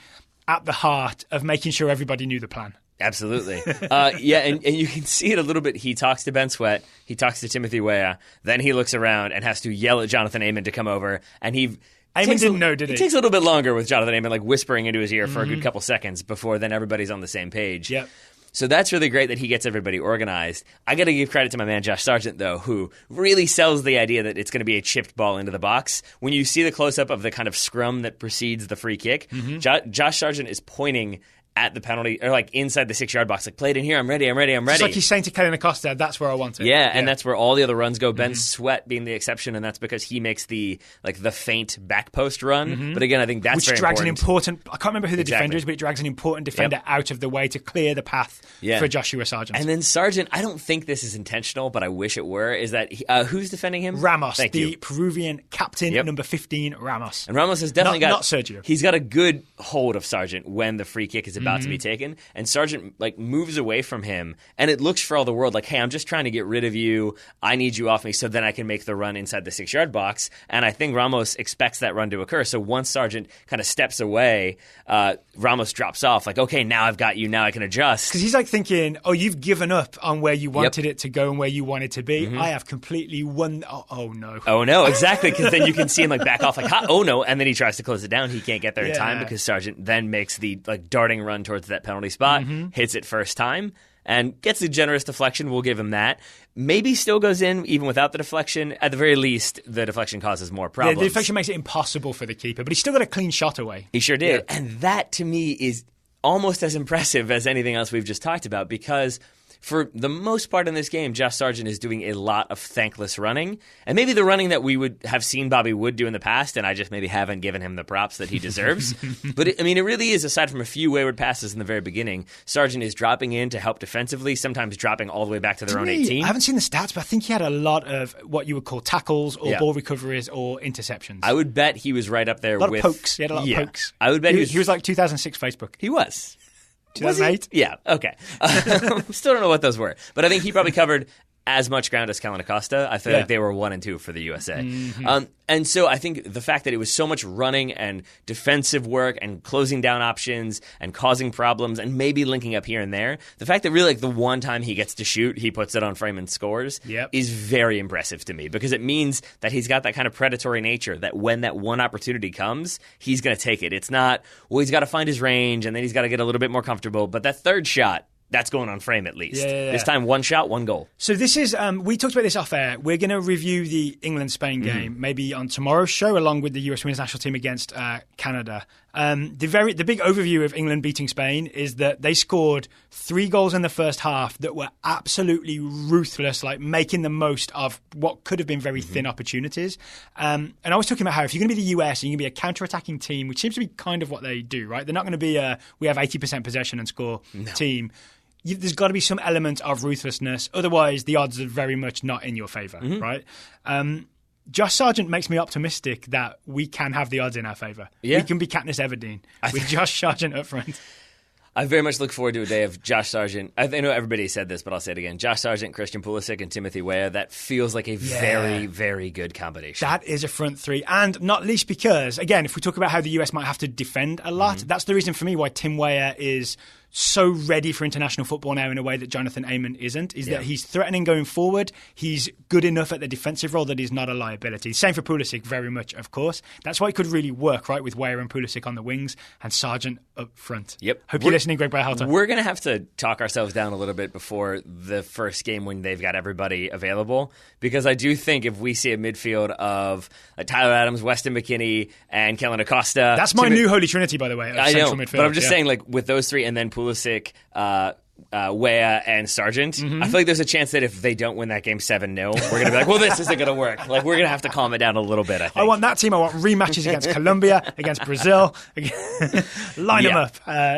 at the heart of making sure everybody knew the plan. Absolutely. And you can see it a little bit. He talks to Ben Sweat. He talks to Timothy Weah. Then he looks around and has to yell at Jonathan Amon to come over. And Amon didn't know, did he? It takes a little bit longer with Jonathan Amon, like whispering into his ear for a good couple seconds before then everybody's on the same page. Yep. So that's really great that he gets everybody organized. I got to give credit to my man Josh Sargent, though, who really sells the idea that it's going to be a chipped ball into the box. When you see the close-up of the kind of scrum that precedes the free kick, Josh Sargent is pointing at the penalty, or like inside the 6-yard box, like, play it in here, I'm ready. It's like he's saying to Kellyn Acosta, that's where I want it. Yeah, and that's where all the other runs go. Ben Sweat being the exception, and that's because he makes the faint back post run. But again, I think that's which drags an important. I can't remember who the defender is, but it drags an important defender out of the way to clear the path for Joshua Sargent. And then Sargent, I don't think this is intentional, but I wish it were. Is that who's defending him? Ramos, the Peruvian captain, number 15, Ramos. And Ramos has definitely not Sergio. He's got a good hold of Sargent when the free kick is about to be taken. And Sargent moves away from him, and it looks for all the world like, hey, I'm just trying to get rid of you. I need you off me so then I can make the run inside the 6-yard box. And I think Ramos expects that run to occur. So once Sargent kind of steps away, Ramos drops off like, okay, now I've got you. Now I can adjust. Because he's like thinking, oh, you've given up on where you wanted it to go and where you want it to be. I have completely won. Oh, no. Oh, no, exactly. Because then you can see him back off like, oh, no. And then he tries to close it down. He can't get there in time because Sargent then makes the darting run towards that penalty spot, hits it first time, and gets a generous deflection. We'll give him that. Maybe still goes in even without the deflection. At the very least, the deflection causes more problems. The deflection makes it impossible for the keeper, but he's still got a clean shot away. He sure did. Yeah. And that, to me, is almost as impressive as anything else we've just talked about, because for the most part in this game, Josh Sargent is doing a lot of thankless running, and maybe the running that we would have seen Bobby Wood do in the past, and I just maybe haven't given him the props that he deserves. But it really is, aside from a few wayward passes in the very beginning, Sargent is dropping in to help defensively, sometimes dropping all the way back to their own 18. I haven't seen the stats, but I think he had a lot of what you would call tackles or ball recoveries or interceptions. I would bet he was right up there with... A lot of pokes. He had a lot of pokes. I would bet he was like 2006 Facebook. He was. 2008? Yeah, okay. Still don't know what those were. But I think he probably covered as much ground as Kellyn Acosta. I feel like they were 1 and 2 for the USA. And so I think the fact that it was so much running and defensive work and closing down options and causing problems and maybe linking up here and there, the fact that really the one time he gets to shoot, he puts it on frame and scores is very impressive to me, because it means that he's got that kind of predatory nature that when that one opportunity comes, he's going to take it. It's not, well, he's got to find his range and then he's got to get a little bit more comfortable, but that third shot, that's going on frame at least. This time, one shot, one goal. So this is, we talked about this off air. We're going to review the England-Spain game maybe on tomorrow's show, along with the US Women's National Team against Canada. The big overview of England beating Spain is that they scored 3 goals in the first half that were absolutely ruthless, making the most of what could have been very thin opportunities. And I was talking about how if you're going to be the US and you're going to be a counter-attacking team, which seems to be kind of what they do, right? They're not going to be we have 80% possession and score team. There's got to be some element of ruthlessness. Otherwise, the odds are very much not in your favour, right? Josh Sargent makes me optimistic that we can have the odds in our favour. Yeah. We can be Katniss Everdeen with Josh Sargent up front. I very much look forward to a day of Josh Sargent. I know everybody said this, but I'll say it again. Josh Sargent, Christian Pulisic, and Timothy Weah. That feels like a very, very good combination. That is a front three. And not least because, again, if we talk about how the US might have to defend a lot, that's the reason for me why Tim Weah is so ready for international football now in a way that Jonathan Amon isn't, is that he's threatening going forward. He's good enough at the defensive role that he's not a liability. Same for Pulisic, very much, of course. That's why it could really work, right, with Weah and Pulisic on the wings and Sargent up front. Yep. Hope you're listening, Greg Berhalter. We're going to have to talk ourselves down a little bit before the first game when they've got everybody available, because I do think if we see a midfield of Tyler Adams, Weston McKennie, and Kellyn Acosta... That's my new holy trinity, by the way, of central midfield. But I'm just saying, like, with those three and then Pulisic, Weah, and Sargent, I feel like there's a chance that if they don't win that game 7-0, we're going to be like, well, this isn't going to work. Like, we're going to have to calm it down a little bit, I think. I want that team. I want rematches against Colombia, against Brazil. Line them up.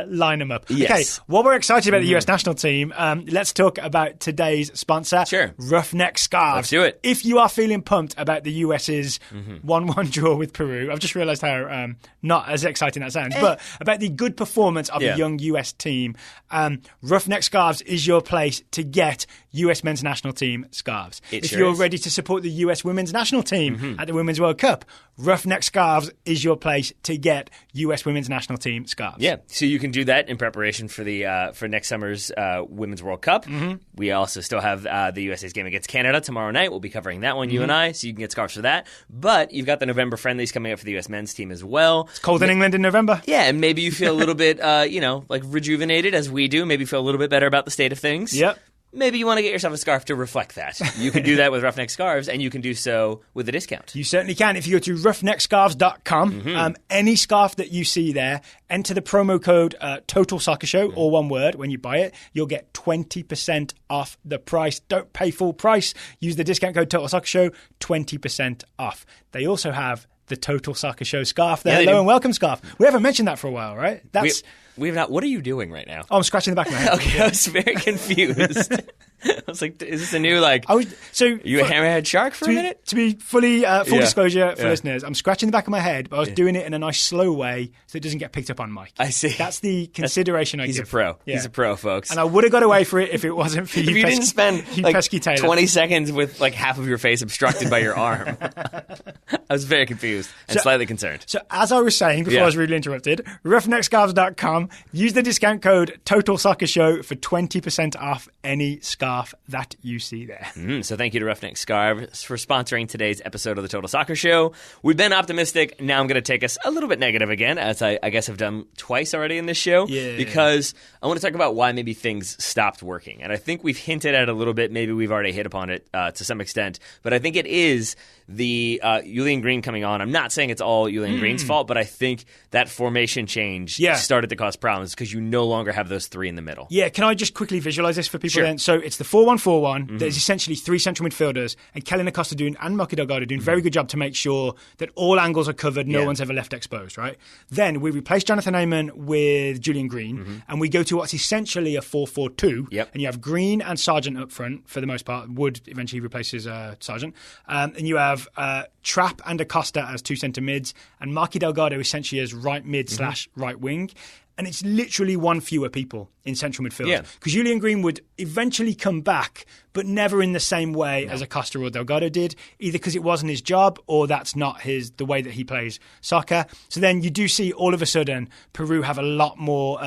Line them up. Yes. Okay, while we're excited about the US national team, let's talk about today's sponsor, Sure. Roughneck Scarves. Let's do it. If you are feeling pumped about the US's 1-1 draw with Peru, I've just realised how not as exciting that sounds, but about the good performance of the young US team, Roughneck Scarves is your place to get US men's national team scarves. If you're ready to support the US women's national team at the Women's World Cup, Roughneck Scarves is your place to get US women's national team scarves. Yeah, so you can do that in preparation for the for next summer's Women's World Cup. We also still have the USA's game against Canada tomorrow night. We'll be covering that one, you and I, so you can get scarves for that. But you've got the November friendlies coming up for the US men's team as well. It's cold in England in November. Yeah, and maybe you feel a little bit, like rejuvenated as we do. Maybe you feel a little bit better about the state of things. Yep. Maybe you want to get yourself a scarf to reflect that. You can do that with Roughneck Scarves, and you can do so with a discount. You certainly can. If you go to roughneckscarves.com, any scarf that you see there, enter the promo code Total Soccer Show, all one word, when you buy it. You'll get 20% off the price. Don't pay full price. Use the discount code Total Soccer Show, 20% off. They also have the Total Soccer Show scarf, the hello and welcome scarf. We haven't mentioned that for a while, right? We've not. What are you doing right now? Oh, I'm scratching the back of my head. Okay, I was very confused. I was like, is this a new, like, you a hammerhead shark for a minute? To be full disclosure for listeners, I'm scratching the back of my head, but I was doing it in a nice slow way so it doesn't get picked up on mic. I see. That's the consideration I give. He's a pro. Yeah. He's a pro, folks. And I would have got away for it if it wasn't for you. If you didn't spend like pesky Taylor. 20 seconds with like half of your face obstructed by your arm. I was very confused and slightly concerned. So as I was saying before I was rudely interrupted, roughneckscarves.com, use the discount code Total Soccer Show for 20% off any scarf that you see there. So thank you to Roughneck Scarves for sponsoring today's episode of the Total Soccer Show. We've been optimistic. Now I'm going to take us a little bit negative again, as I guess I've done twice already in this show, because I want to talk about why maybe things stopped working. And I think we've hinted at it a little bit. Maybe we've already hit upon it to some extent. But I think it is the Julian Green coming on. I'm not saying it's all Julian Green's fault, but I think that formation change started to cause problems because you no longer have those three in the middle. Yeah, can I just quickly visualize this for people then? So it's the 4-1-4-1. There's essentially three central midfielders, and Kellyn Acosta and Maki Delgado doing a very good job to make sure that all angles are covered, no one's ever left exposed, right? Then we replace Jonathan Amon with Julian Green, and we go to what's essentially a 4-4-2, and you have Green and Sargent up front for the most part. Wood eventually replaces Sargent. And you have Trapp and Acosta as two centre mids, and Maki Delgado essentially as right mid / right wing. And it's literally one fewer people in central midfield. Because Julian Green would eventually come back, but never in the same way as Acosta or Delgado did, either because it wasn't his job or that's not the way that he plays soccer. So then you do see all of a sudden Peru have a lot more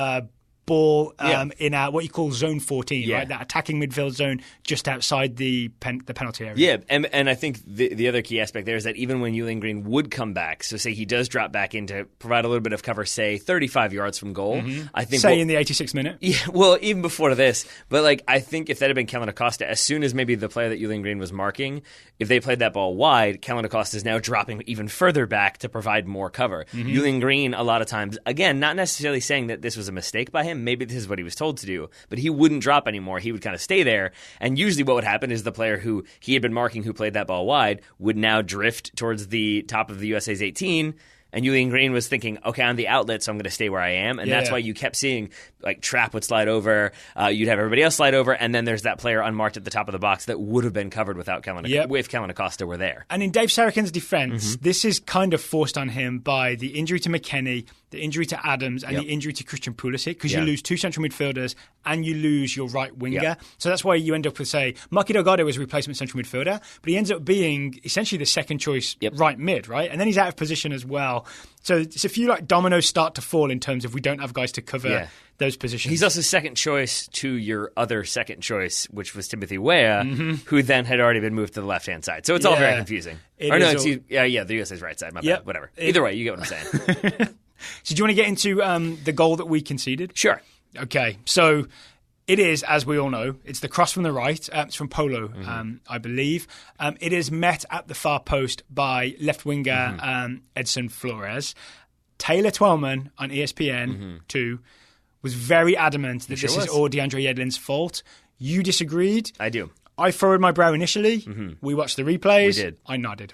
ball in what you call zone 14, right? That attacking midfield zone just outside the penalty area. Yeah, and I think the other key aspect there is that even when Julian Green would come back, so say he does drop back in to provide a little bit of cover, say 35 yards from goal, I think in the 86th minute. Yeah, well, even before this, but like I think if that had been Kellyn Acosta, as soon as maybe the player that Julian Green was marking, if they played that ball wide, Kellyn Acosta is now dropping even further back to provide more cover. Julian Green, a lot of times, again, not necessarily saying that this was a mistake by him. Maybe this is what he was told to do, but he wouldn't drop anymore. He would kind of stay there, and usually what would happen is the player who he had been marking who played that ball wide would now drift towards the top of the USA's 18, and Julian Green was thinking, okay, I'm the outlet, so I'm going to stay where I am, and that's why you kept seeing like Trapp would slide over, you'd have everybody else slide over, and then there's that player unmarked at the top of the box that would have been covered without if Kellyn Acosta were there. And in Dave Sarakin's defence, this is kind of forced on him by the injury to McKennie the injury to Adams, and Yep. the injury to Christian Pulisic, because Yeah. you lose 2 central midfielders and you lose your right winger. Yep. So that's why you end up with, say, Marky Delgado was a replacement central midfielder, but he ends up being essentially the second choice Yep. right mid, right? And then he's out of position as well. So it's a few like dominoes start to fall in terms of we don't have guys to cover those positions. He's also second choice to your other second choice, which was Timothy Weah, who then had already been moved to the left-hand side. So it's all very confusing. It or no, is it's the USA's right side. My Yep. bad. Whatever. Either way, you get what I'm saying. So do you want to get into the goal that we conceded? Sure. Okay, so it is, as we all know, it's the cross from the right. It's from Polo, I believe. It is met at the far post by left winger Edson Flores. Taylor Twellman on ESPN2 was very adamant that this is all DeAndre Yedlin's fault. You disagreed. I do. I furrowed my brow initially. We watched the replays. We did. I nodded.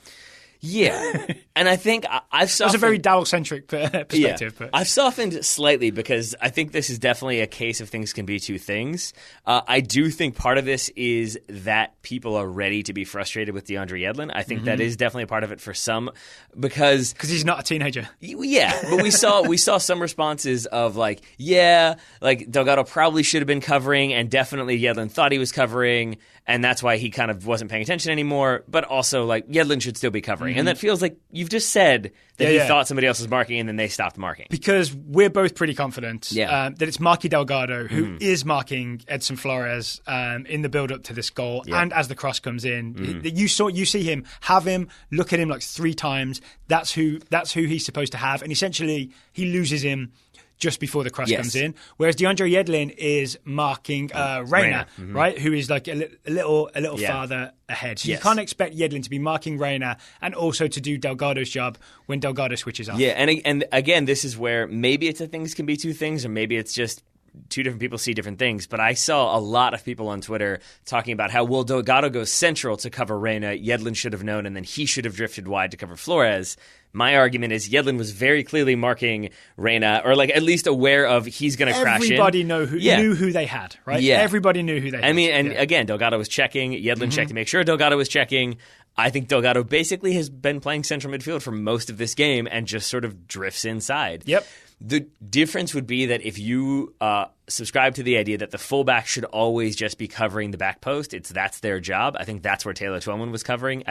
Yeah. And I think I've softened... It was a very Dowell-centric perspective. But. I've softened slightly because I think this is definitely a case of things can be two things. I do think part of this is that people are ready to be frustrated with DeAndre Yedlin. I think that is definitely a part of it for some because he's not a teenager. Yeah, but we saw some responses of like Delgado probably should have been covering and definitely Yedlin thought he was covering and that's why he kind of wasn't paying attention anymore, but also like Yedlin should still be covering. And that feels like you've just said that he thought somebody else was marking and then they stopped marking. Because we're both pretty confident that it's Marky Delgado who is marking Edson Flores in the build-up to this goal and as the cross comes in. You see him, have him, look at him like 3 times. That's who he's supposed to have. And essentially he loses him just before the cross comes in. Whereas DeAndre Yedlin is marking Reina, right? Who is like a little farther ahead. So you can't expect Yedlin to be marking Reina and also to do Delgado's job when Delgado switches off. Yeah, and again, this is where maybe it's a things can be two things, or maybe it's just two different people see different things. But I saw a lot of people on Twitter talking about how, well, Delgado goes central to cover Reina, Yedlin should have known, and then he should have drifted wide to cover Flores. My argument is Yedlin was very clearly marking Reina, or like at least aware of he's going to crash in. Everybody knew who they had, right? Yeah. Everybody knew who they had. I mean, and again, Delgado was checking. Yedlin checked to make sure Delgado was checking. I think Delgado basically has been playing central midfield for most of this game and just sort of drifts inside. Yep. The difference would be that if you subscribe to the idea that the fullback should always just be covering the back post, that's their job. I think that's where Taylor Twellman was coming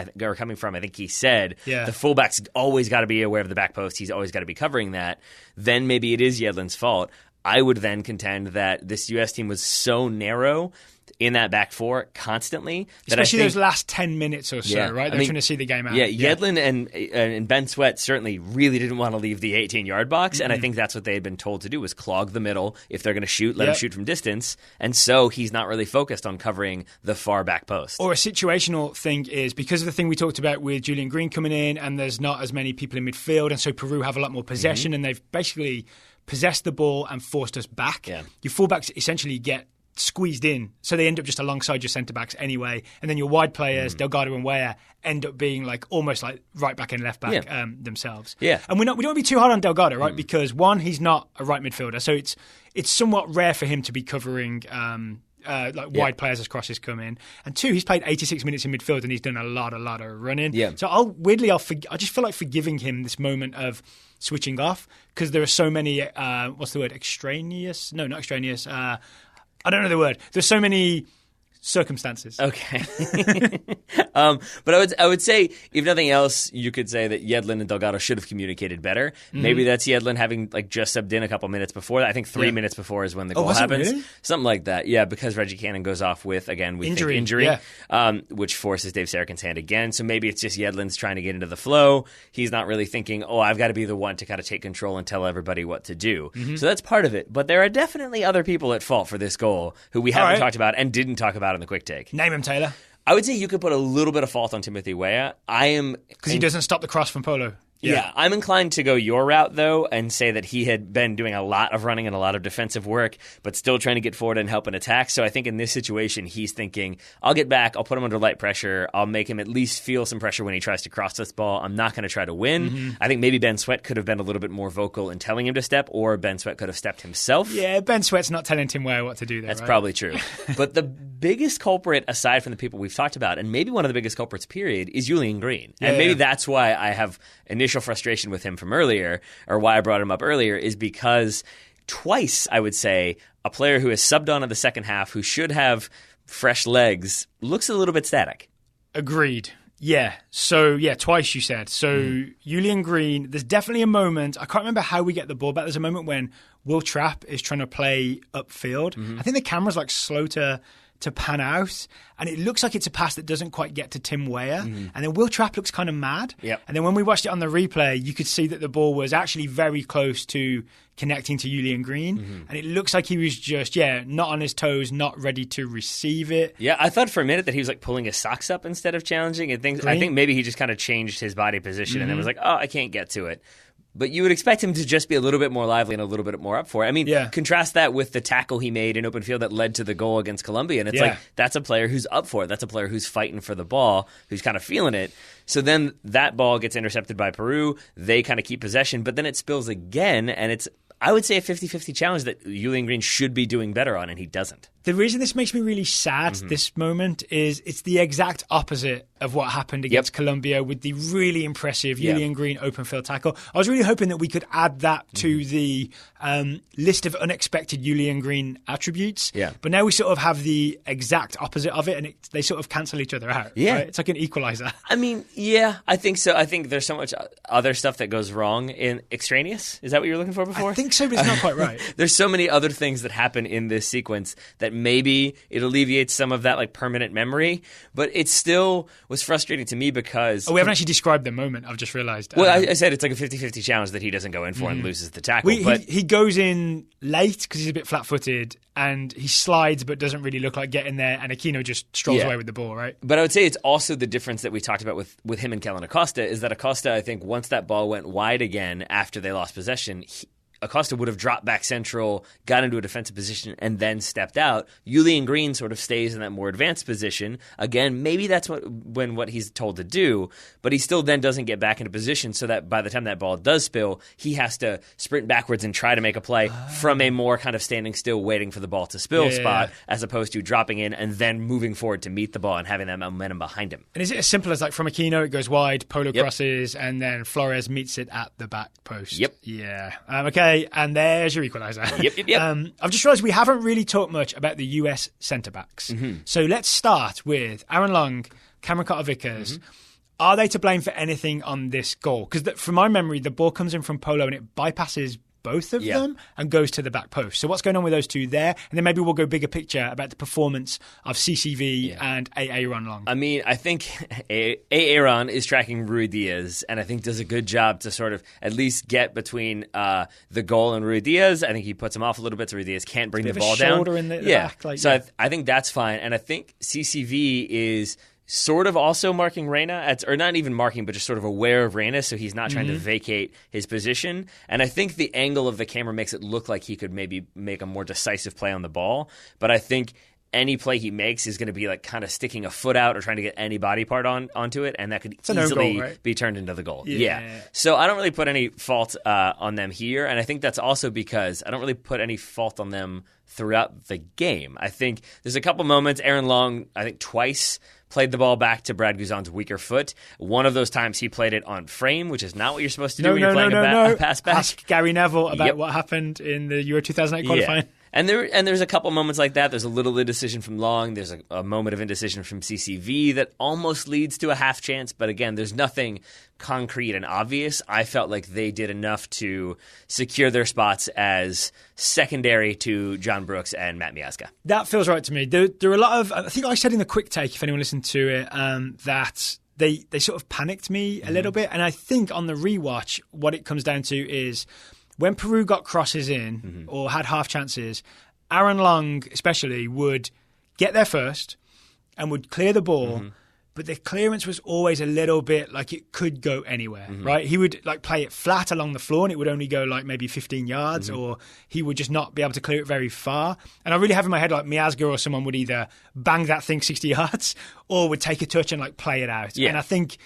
from. I think he said the fullback's always got to be aware of the back post. He's always got to be covering that. Then maybe it is Yedlin's fault. I would then contend that this U.S. team was so narrow in that back four constantly. Especially those last 10 minutes or so, right? They're trying to see the game out. Yeah, Yedlin and Ben Sweat certainly really didn't want to leave the 18-yard box, and I think that's what they had been told to do, was clog the middle. If they're going to shoot, let them shoot from distance. And so he's not really focused on covering the far back post. Or a situational thing is, because of the thing we talked about with Julian Green coming in, and there's not as many people in midfield, and so Peru have a lot more possession, and they've basically possessed the ball and forced us back. Yeah. Your fullbacks essentially get squeezed in, so they end up just alongside your centre backs anyway, and then your wide players Delgado and Weah end up being like almost like right back and left back themselves. Yeah, and we don't want to be too hard on Delgado, right? Because one, he's not a right midfielder, so it's somewhat rare for him to be covering wide players as crosses come in, and two, he's played 86 minutes in midfield and he's done a lot of running. Yeah, so I just feel like forgiving him this moment of switching off, because there are so many extraneous? No, not extraneous. I don't know the word. There's so many circumstances. Okay. But I would say, if nothing else, you could say that Yedlin and Delgado should have communicated better. Maybe that's Yedlin having just subbed in a couple minutes before that. I think 3 minutes before is when the goal happens. Really? Something like that. Yeah, because Reggie Cannon goes off with, again, we think injury, which forces Dave Sarkin's hand again. So maybe it's just Yedlin's trying to get into the flow. He's not really thinking, I've got to be the one to kind of take control and tell everybody what to do. So that's part of it. But there are definitely other people at fault for this goal who we haven't talked about and didn't talk about in the quick take. Name him, Taylor. I would say you could put a little bit of fault on Timothy Weah. Because he doesn't stop the cross from Polo. Yeah, I'm inclined to go your route, though, and say that he had been doing a lot of running and a lot of defensive work, but still trying to get forward and help an attack. So I think in this situation, he's thinking, I'll get back, I'll put him under light pressure, I'll make him at least feel some pressure when he tries to cross this ball. I'm not going to try to win. I think maybe Ben Sweat could have been a little bit more vocal in telling him to step, or Ben Sweat could have stepped himself. Yeah, Ben Sweat's not telling Tim Weah what to do there. That's probably true. But the biggest culprit, aside from the people we've talked about, and maybe one of the biggest culprits, period, is Julian Green. And maybe that's why I have initially initial frustration with him from earlier, or why I brought him up earlier, is because twice, I would say, a player who has subbed on in the second half, who should have fresh legs, looks a little bit static. Agreed. Yeah. So, twice you said. So, Julian Green, there's definitely a moment. I can't remember how we get the ball back. There's a moment when Will Trapp is trying to play upfield. I think the camera's like slow to pan out, and it looks like it's a pass that doesn't quite get to Tim Weah. And then Will Trapp looks kind of mad. Yep. And then when we watched it on the replay, you could see that the ball was actually very close to connecting to Julian Green. And it looks like he was just, not on his toes, not ready to receive it. Yeah, I thought for a minute that he was like pulling his socks up instead of challenging. I think maybe he just kind of changed his body position and then was like, oh, I can't get to it. But you would expect him to just be a little bit more lively and a little bit more up for it. I mean, contrast that with the tackle he made in open field that led to the goal against Colombia. And it's like, that's a player who's up for it. That's a player who's fighting for the ball, who's kind of feeling it. So then that ball gets intercepted by Peru. They kind of keep possession, but then it spills again. And it's, I would say, a 50-50 challenge that Julian Green should be doing better on, and he doesn't. The reason this makes me really sad, this moment, is it's the exact opposite of what happened against Colombia with the really impressive Julian Green open field tackle. I was really hoping that we could add that to the list of unexpected Julian Green attributes. Yeah. But now we sort of have the exact opposite of it, and they sort of cancel each other out. Yeah. Right? It's like an equalizer. I mean, yeah, I think so. I think there's so much other stuff that goes wrong in extraneous. Is that what you were looking for before? I think so, but it's not quite right. There's so many other things that happen in this sequence that maybe it alleviates some of that like permanent memory, but it still was frustrating to me because... we haven't actually described the moment, I've just realised. Well, I said it's like a 50-50 challenge that he doesn't go in for and loses the tackle. He goes in late because he's a bit flat-footed, and he slides but doesn't really look like getting there, and Aquino just strolls away with the ball, right? But I would say it's also the difference that we talked about with him and Kellyn Acosta, is that Acosta, I think, once that ball went wide again after they lost possession, Acosta would have dropped back central, got into a defensive position, and then stepped out. Julian Green sort of stays in that more advanced position. Again, maybe that's what he's told to do, but he still then doesn't get back into position, so that by the time that ball does spill, he has to sprint backwards and try to make a play from a more kind of standing still, waiting for the ball to spill spot, as opposed to dropping in and then moving forward to meet the ball and having that momentum behind him. And is it as simple as like from Aquino, it goes wide, Polo crosses, and then Flores meets it at the back post? Yep. Yeah. Okay. And there's your equaliser. Yep. I've just realised we haven't really talked much about the US centre-backs. So let's start with Aaron Long, Cameron Carter-Vickers. Are they to blame for anything on this goal? Because from my memory, the ball comes in from Polo and it bypasses both of them and goes to the back post. So what's going on with those two there? And then maybe we'll go bigger picture about the performance of CCV and Aaron Long. I mean, I think Aaron is tracking Rui Diaz, and I think does a good job to sort of at least get between the goal and Rui Diaz. I think he puts him off a little bit, so Rui Diaz can't bring the ball down. Shoulder in the back. I think that's fine. And I think CCV is sort of also marking Reyna, or not even marking, but just sort of aware of Reyna, so he's not trying to vacate his position. And I think the angle of the camera makes it look like he could maybe make a more decisive play on the ball. But I think any play he makes is going to be like kind of sticking a foot out or trying to get any body part onto it, and that could easily be turned into the goal. Yeah. So I don't really put any fault on them here, and I think that's also because I don't really put any fault on them throughout the game. I think there's a couple moments. Aaron Long, I think twice, played the ball back to Brad Guzan's weaker foot. One of those times he played it on frame, which is not what you're supposed to do when you're playing a pass back. Ask Gary Neville about what happened in the Euro 2008 qualifying. And there's a couple moments like that. There's a little indecision from Long. There's a moment of indecision from CCV that almost leads to a half chance. But again, there's nothing concrete and obvious. I felt like they did enough to secure their spots as secondary to John Brooks and Matt Miazga. That feels right to me. There are a lot of, I think I said in the quick take, if anyone listened to it, that they sort of panicked me a little bit. And I think on the rewatch, what it comes down to is when Peru got crosses in or had half chances, Aaron Long especially would get there first and would clear the ball, but the clearance was always a little bit like it could go anywhere, right? He would like play it flat along the floor and it would only go like maybe 15 yards or he would just not be able to clear it very far. And I really have in my head like Miazga or someone would either bang that thing 60 yards or would take a touch and like play it out. And I think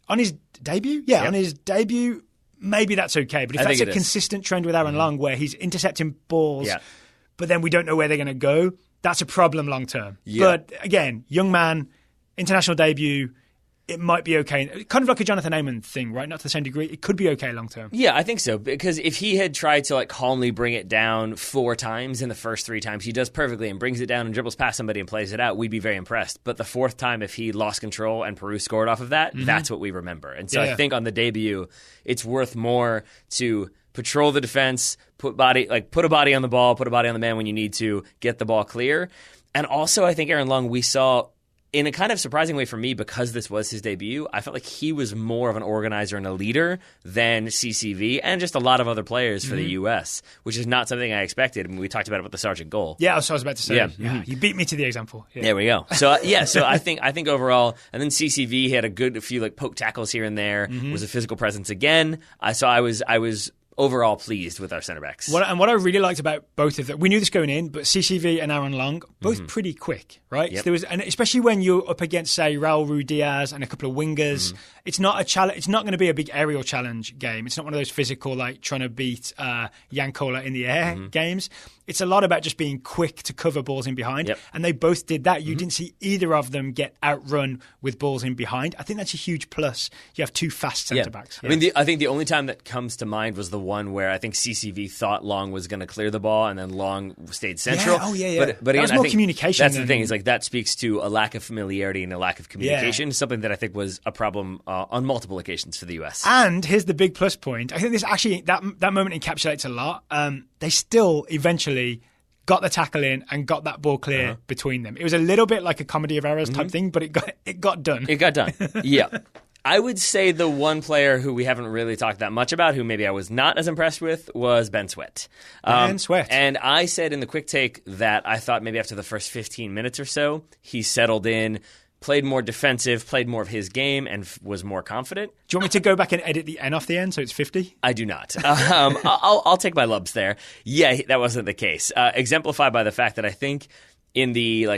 on his debut, on his debut, maybe that's okay. But if that's a consistent trend with Aaron Long where he's intercepting balls, but then we don't know where they're going to go, that's a problem long term. But again, young man, international debut, it might be okay. Kind of like a Jonathan Amon thing, right? Not to the same degree. It could be okay long term. Yeah, I think so. Because if he had tried to calmly bring it down 4 times in the first 3 times, he does perfectly and brings it down and dribbles past somebody and plays it out, we'd be very impressed. But the 4th time, if he lost control and Peru scored off of that, that's what we remember. And so I think on the debut, it's worth more to patrol the defense, put a body on the ball, put a body on the man when you need to, get the ball clear. And also, I think Aaron Long, we saw in a kind of surprising way for me, because this was his debut, I felt like he was more of an organizer and a leader than CCV and just a lot of other players for the U.S., which is not something I expected. I mean, we talked about it with the Sargent goal. Yeah, that's what I was about to say. Yeah. You beat me to the example. Yeah. There we go. So, so I think overall, and then CCV, he had a few poke tackles here and there, was a physical presence again. I was overall pleased with our center backs. What I really liked about both of them, we knew this going in, but CCV and Aaron Long, both pretty quick, right? Yep. So and especially when you're up against, say, Raul Ruiz a couple of wingers, it's not a challenge. It's not going to be a big aerial challenge game. It's not one of those physical, trying to beat Yankola in the air games. It's a lot about just being quick to cover balls in behind, and they both did that. You didn't see either of them get outrun with balls in behind. I think that's a huge plus. You have 2 fast centre backs. I mean, I think the only time that comes to mind was the one where I think CCV thought Long was going to clear the ball, and then Long stayed central. Yeah. Oh, yeah. But again, was more communication. That's the thing. Is that speaks to a lack of familiarity and a lack of communication, something that I think was a problem on multiple occasions for the U.S. And here's the big plus point. I think this actually, that moment encapsulates a lot. They still eventually got the tackle in and got that ball clear between them. It was a little bit like a comedy of errors type thing, but it got done. It got done. Yeah. I would say the one player who we haven't really talked that much about, who maybe I was not as impressed with, was Ben Sweat. Ben Sweat. And I said in the quick take that I thought maybe after the first 15 minutes or so, he settled in, played more defensive, played more of his game, and was more confident. Do you want me to go back and edit the N off the end so it's 50? I do not. I'll take my lubs there. Yeah, that wasn't the case. Exemplified by the fact that I think in the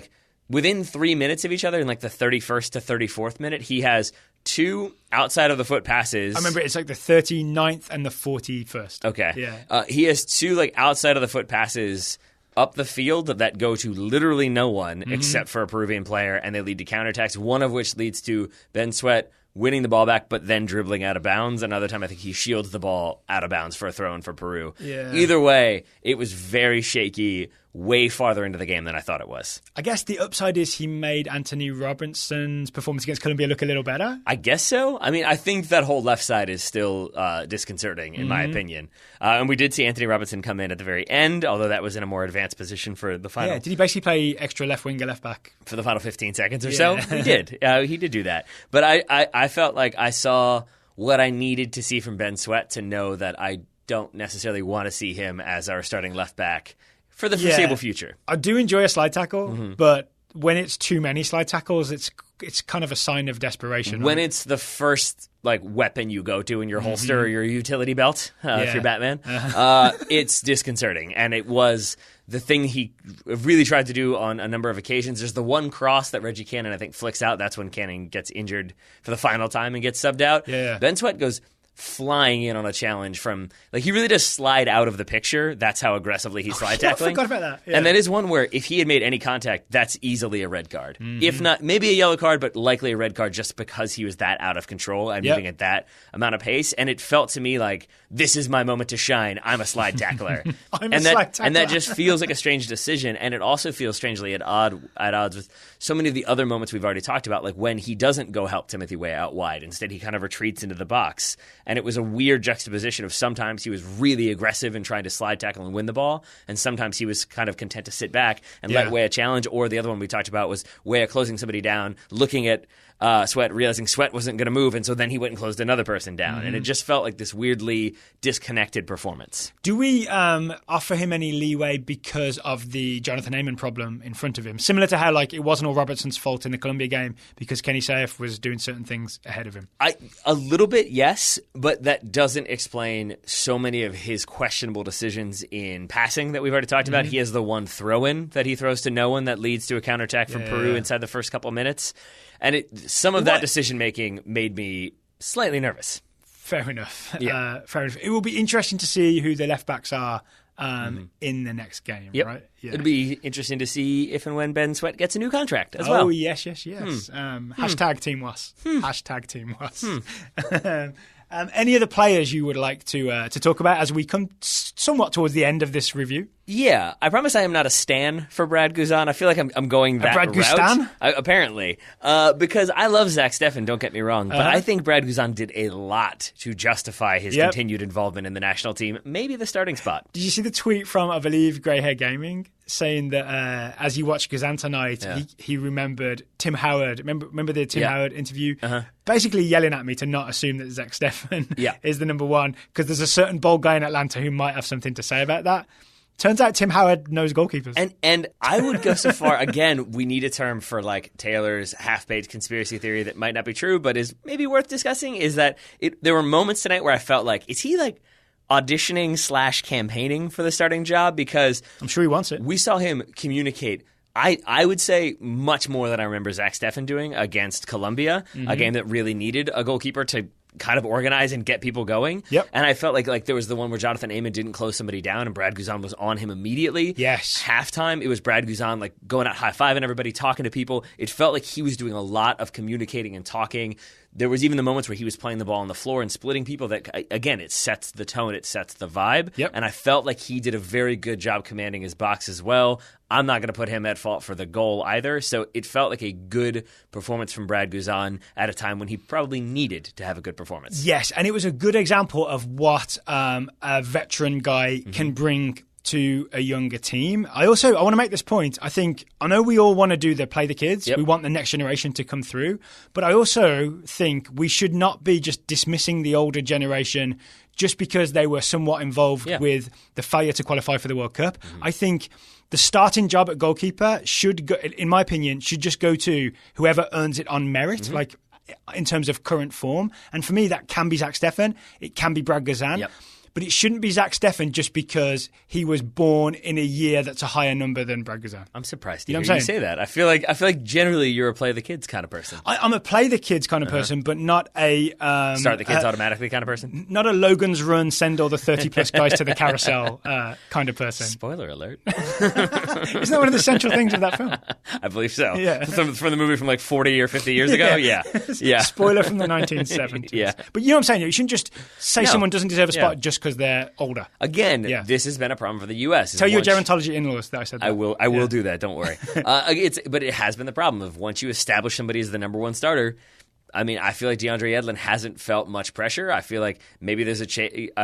within 3 minutes of each other, in the 31st to 34th minute, he has 2 outside of the foot passes. I remember it's the 39th and the 41st. Okay. Yeah. He has 2 outside of the foot passes up the field that go to literally no one except for a Peruvian player, and they lead to counterattacks, one of which leads to Ben Sweat winning the ball back but then dribbling out of bounds. Another time I think he shields the ball out of bounds for a throw-in for Peru. Yeah. Either way, it was very shaky, way farther into the game than I thought it was. I guess the upside is he made Anthony Robinson's performance against Colombia look a little better. I guess so. I mean, I think that whole left side is still disconcerting, in my opinion. And we did see Anthony Robinson come in at the very end, although that was in a more advanced position for the final. Yeah, did he basically play extra left winger, left back? For the final 15 seconds or so? He did. He did do that. But I felt like I saw what I needed to see from Ben Sweat to know that I don't necessarily want to see him as our starting left back for the foreseeable future. I do enjoy a slide tackle, but when it's too many slide tackles, it's kind of a sign of desperation. When it's the first weapon you go to in your holster or your utility belt, if you're Batman, it's disconcerting. And it was the thing he really tried to do on a number of occasions. There's the one cross that Reggie Cannon, I think, flicks out. That's when Cannon gets injured for the final time and gets subbed out. Yeah. Ben Sweat goes flying in on a challenge from he really does slide out of the picture. That's how aggressively he's slide tackling. I forgot about that. Yeah. And that is one where if he had made any contact, that's easily a red card. If not, maybe a yellow card, but likely a red card just because he was that out of control and moving at that amount of pace. And it felt to me like, this is my moment to shine. I'm a slide tackler. I'm a slide tackler. And that just feels like a strange decision. And it also feels strangely at odds with so many of the other moments we've already talked about, like when he doesn't go help Timothy Weah out wide. Instead, he kind of retreats into the box. And it was a weird juxtaposition of sometimes he was really aggressive in trying to slide tackle and win the ball, and sometimes he was kind of content to sit back and let Weah challenge. Or the other one we talked about was Weah closing somebody down, looking at Sweat, realizing Sweat wasn't going to move, and so then he went and closed another person down. And it just felt like this weirdly disconnected performance. Do we offer him any leeway because of the Jonathan Amon problem in front of him? Similar to how it wasn't all Robertson's fault in the Colombia game because Kenny Saif was doing certain things ahead of him. A little bit, yes, but that doesn't explain so many of his questionable decisions in passing that we've already talked about. He has the one throw-in that he throws to no one that leads to a counterattack from Peru inside the first couple of minutes. And some of that decision-making made me slightly nervous. Fair enough. Fair enough. It will be interesting to see who the left-backs are in the next game, right? It'll be interesting to see if and when Ben Sweat gets a new contract as well. Oh, yes. Hashtag Team Was. Hashtag Team Was. Any other players you would like to talk about as we come somewhat towards the end of this review? Yeah, I promise I am not a stan for Brad Guzan. I feel like I'm going that Brad route. Guzan? Apparently. Because I love Zach Steffen, don't get me wrong, but I think Brad Guzan did a lot to justify his continued involvement in the national team, maybe the starting spot. Did you see the tweet from, I believe, Grey Hair Gaming, saying that as he watched Guzan tonight, he remembered Tim Howard. Remember the Tim Howard interview? Basically yelling at me to not assume that Zach Steffen is the number one, because there's a certain bold guy in Atlanta who might have something to say about that. Turns out Tim Howard knows goalkeepers. And I would go so far, again, we need a term for like Taylor's half-baked conspiracy theory that might not be true, but is maybe worth discussing, is that there were moments tonight where I felt like, is he like auditioning / campaigning for the starting job? Because I'm sure he wants it. We saw him communicate, I would say, much more than I remember Zach Steffen doing against Colombia, a game that really needed a goalkeeper to kind of organize and get people going. Yep. And I felt like there was the one where Jonathan Amon didn't close somebody down and Brad Guzan was on him immediately. Yes. Halftime, it was Brad Guzan like going out high-fiving everybody, talking to people. It felt like he was doing a lot of communicating and talking. There was even the moments where he was playing the ball on the floor and splitting people that, again, it sets the tone, it sets the vibe. Yep. And I felt like he did a very good job commanding his box as well. I'm not going to put him at fault for the goal either. So it felt like a good performance from Brad Guzan at a time when he probably needed to have a good performance. Yes, and it was a good example of what a veteran guy can bring to a younger team. I want to make this point. I know we all want to do the play the kids. Yep. We want the next generation to come through. But I also think we should not be just dismissing the older generation just because they were somewhat involved with the failure to qualify for the World Cup. I think the starting job at goalkeeper should go, in my opinion, should just go to whoever earns it on merit, like in terms of current form. And for me, that can be Zach Steffen. It can be Brad Guzan. Yep. But it shouldn't be Zach Steffen just because he was born in a year that's a higher number than Brad Guzan. I'm surprised to hear you say that. I feel like generally you're a play the kids kind of person. I'm a play the kids kind of person, but not a start the kids automatically kind of person. Not a Logan's Run, send all the 30+ guys to the carousel kind of person. Spoiler alert! Isn't that one of the central things of that film? I believe so. Yeah, from the movie from like 40 or 50 years ago. Yeah. Spoiler from the 1970s. Yeah, but you know what I'm saying. You shouldn't just say someone doesn't deserve a spot just because they're older. Again, this has been a problem for the U.S. Tell your gerontology in-laws that I said that. I will do that. Don't worry. But it has been the problem of once you establish somebody as the number one starter. I mean, I feel like DeAndre Yedlin hasn't felt much pressure. I feel like maybe there's a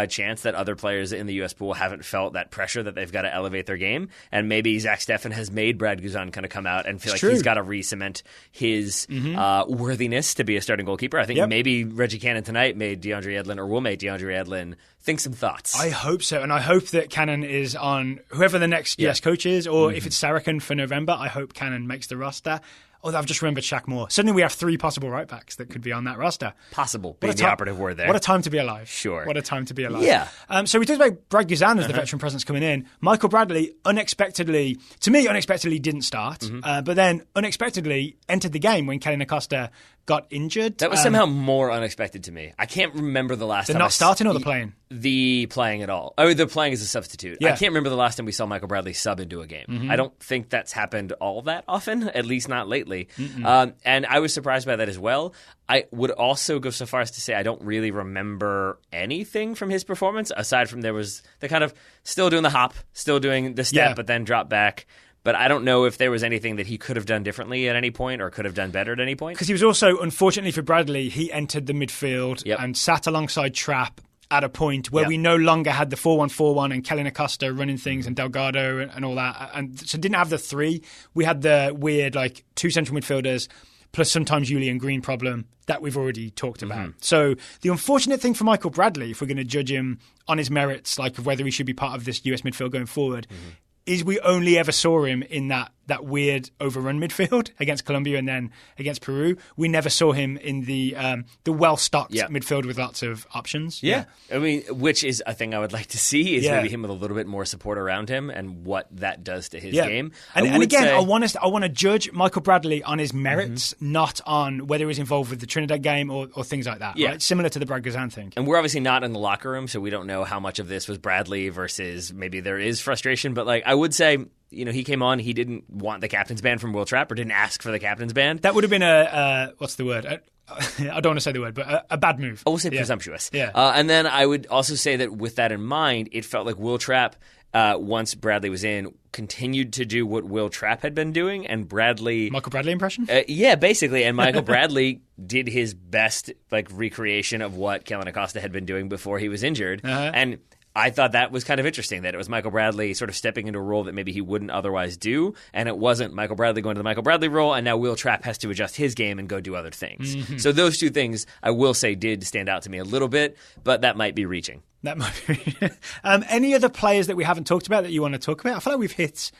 chance that other players in the U.S. pool haven't felt that pressure that they've got to elevate their game. And maybe Zach Steffen has made Brad Guzan kind of come out and feel like he's got to re-cement his worthiness to be a starting goalkeeper. I think maybe Reggie Cannon tonight made DeAndre Yedlin, or will make DeAndre Yedlin, think some thoughts. I hope so. And I hope that Cannon is on whoever the next US coach is, or if it's Saracen for November, I hope Cannon makes the roster. Oh, I've just remembered Shaq Moore. Suddenly we have 3 possible right backs that could be on that roster. Possible being the operative word there. What a time to be alive. Sure. What a time to be alive. Yeah. So we talked about Brad Guzan as the veteran presence coming in. Michael Bradley, unexpectedly didn't start, but then unexpectedly entered the game when Kellyn Acosta got injured. That was somehow more unexpected to me. I can't remember the last time. They're not starting or the playing? The playing at all. Oh, they're playing as a substitute. Yeah. I can't remember the last time we saw Michael Bradley sub into a game. I don't think that's happened all that often, at least not lately. And I was surprised by that as well. I would also go so far as to say I don't really remember anything from his performance, aside from there was the kind of still doing the hop, still doing the step, but then drop back. But I don't know if there was anything that he could have done differently at any point or could have done better at any point. Because he was also, unfortunately for Bradley, he entered the midfield and sat alongside Trapp at a point where we no longer had the 4-1-4-1 and Kellyn Acosta running things and Delgado and all that. And so didn't have the 3. We had the weird 2 central midfielders plus sometimes Julian Green problem that we've already talked about. So the unfortunate thing for Michael Bradley, if we're going to judge him on his merits, of whether he should be part of this US midfield going forward, is we only ever saw him in that weird overrun midfield against Colombia and then against Peru. We never saw him in the well-stocked midfield with lots of options. Yeah. I mean, which is a thing I would like to see is maybe him with a little bit more support around him and what that does to his game. And again, I want to judge Michael Bradley on his merits, not on whether he's involved with the Trinidad game or things like that. Right? Similar to the Brad Guzan thing. And we're obviously not in the locker room, so we don't know how much of this was Bradley versus maybe there is frustration. But I would say he came on. He didn't want the captain's band from Will Trapp or didn't ask for the captain's band. That would have been a what's the word? I don't want to say the word, but a bad move. I will say presumptuous. Yeah. And then I would also say that with that in mind, it felt like Will Trapp, once Bradley was in, continued to do what Will Trapp had been doing, and Bradley... Michael Bradley impression? Yeah, basically. And Michael Bradley did his best recreation of what Kellyn Acosta had been doing before he was injured. And I thought that was kind of interesting, that it was Michael Bradley sort of stepping into a role that maybe he wouldn't otherwise do, and it wasn't Michael Bradley going to the Michael Bradley role, and now Will Trapp has to adjust his game and go do other things. So those two things, I will say, did stand out to me a little bit, but that might be reaching. That might be. Any other players that we haven't talked about that you want to talk about? I feel like we've hit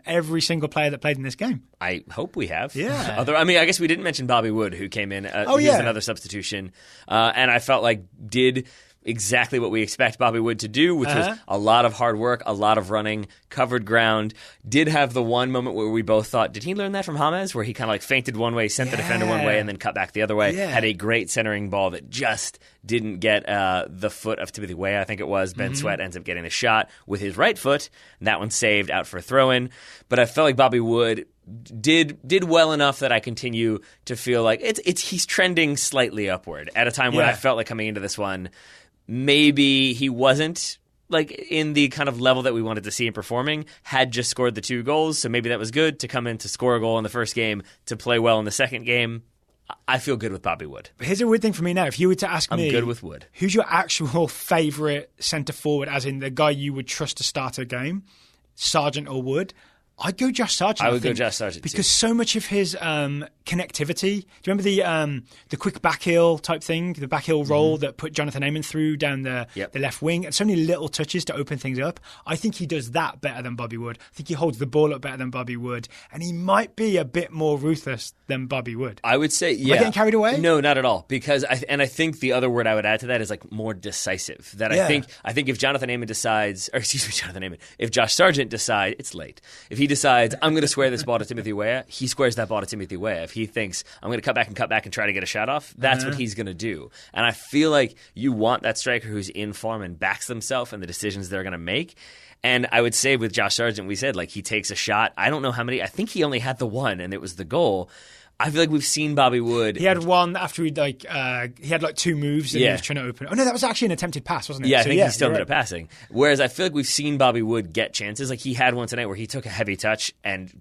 every single player that played in this game. I hope we have. Yeah. I guess we didn't mention Bobby Wood, who came in. He was another substitution, and I felt like did exactly what we expect Bobby Wood to do, which was a lot of hard work, a lot of running, covered ground. Did have the one moment where we both thought, did he learn that from James, where he kind of fainted one way, sent the defender one way, and then cut back the other way. Had a great centering ball that just didn't get the foot of Timothy Weah, I think it was. Ben Sweat ends up getting the shot with his right foot, and that one saved out for a throw-in. But I felt like Bobby Wood did well enough that I continue to feel like he's trending slightly upward at a time when I felt like coming into this one, maybe he wasn't in the kind of level that we wanted to see him performing, had just scored the 2 goals, so maybe that was good to come in to score a goal in the first game, to play well in the second game. I feel good with Bobby Wood. But here's a weird thing for me now. If you were to ask me, I'm good with Wood. Who's your actual favourite centre forward, as in the guy you would trust to start a game, Sargent or Wood? I'd go Josh Sargent. I would go Josh Sargent because so much of his connectivity. Do you remember the quick backheel type thing, the backheel roll that put Jonathan Amon through down the left wing? And so many little touches to open things up. I think he does that better than Bobby Wood. I think he holds the ball up better than Bobby Wood, and he might be a bit more ruthless than Bobby Wood. I would say, Am I getting carried away? No, not at all. Because I think the other word I would add to that is more decisive. That I think if Jonathan Amon decides, or excuse me, Jonathan Amon, if Josh Sargent decides, it's late. If he decides, I'm going to square this ball to Timothy Weah, he squares that ball to Timothy Weah. If he thinks, I'm going to cut back and try to get a shot off, that's what he's going to do. And I feel like you want that striker who's in form and backs themselves and the decisions they're going to make. And I would say with Josh Sargent, we said, he takes a shot. I don't know how many. I think he only had the one, and it was the goal. I feel like we've seen Bobby Wood. He had one after he had 2 moves and he was trying to open. Oh no, that was actually an attempted pass, wasn't it? Yeah, I think he still ended up passing. Whereas I feel like we've seen Bobby Wood get chances. He had one tonight where he took a heavy touch and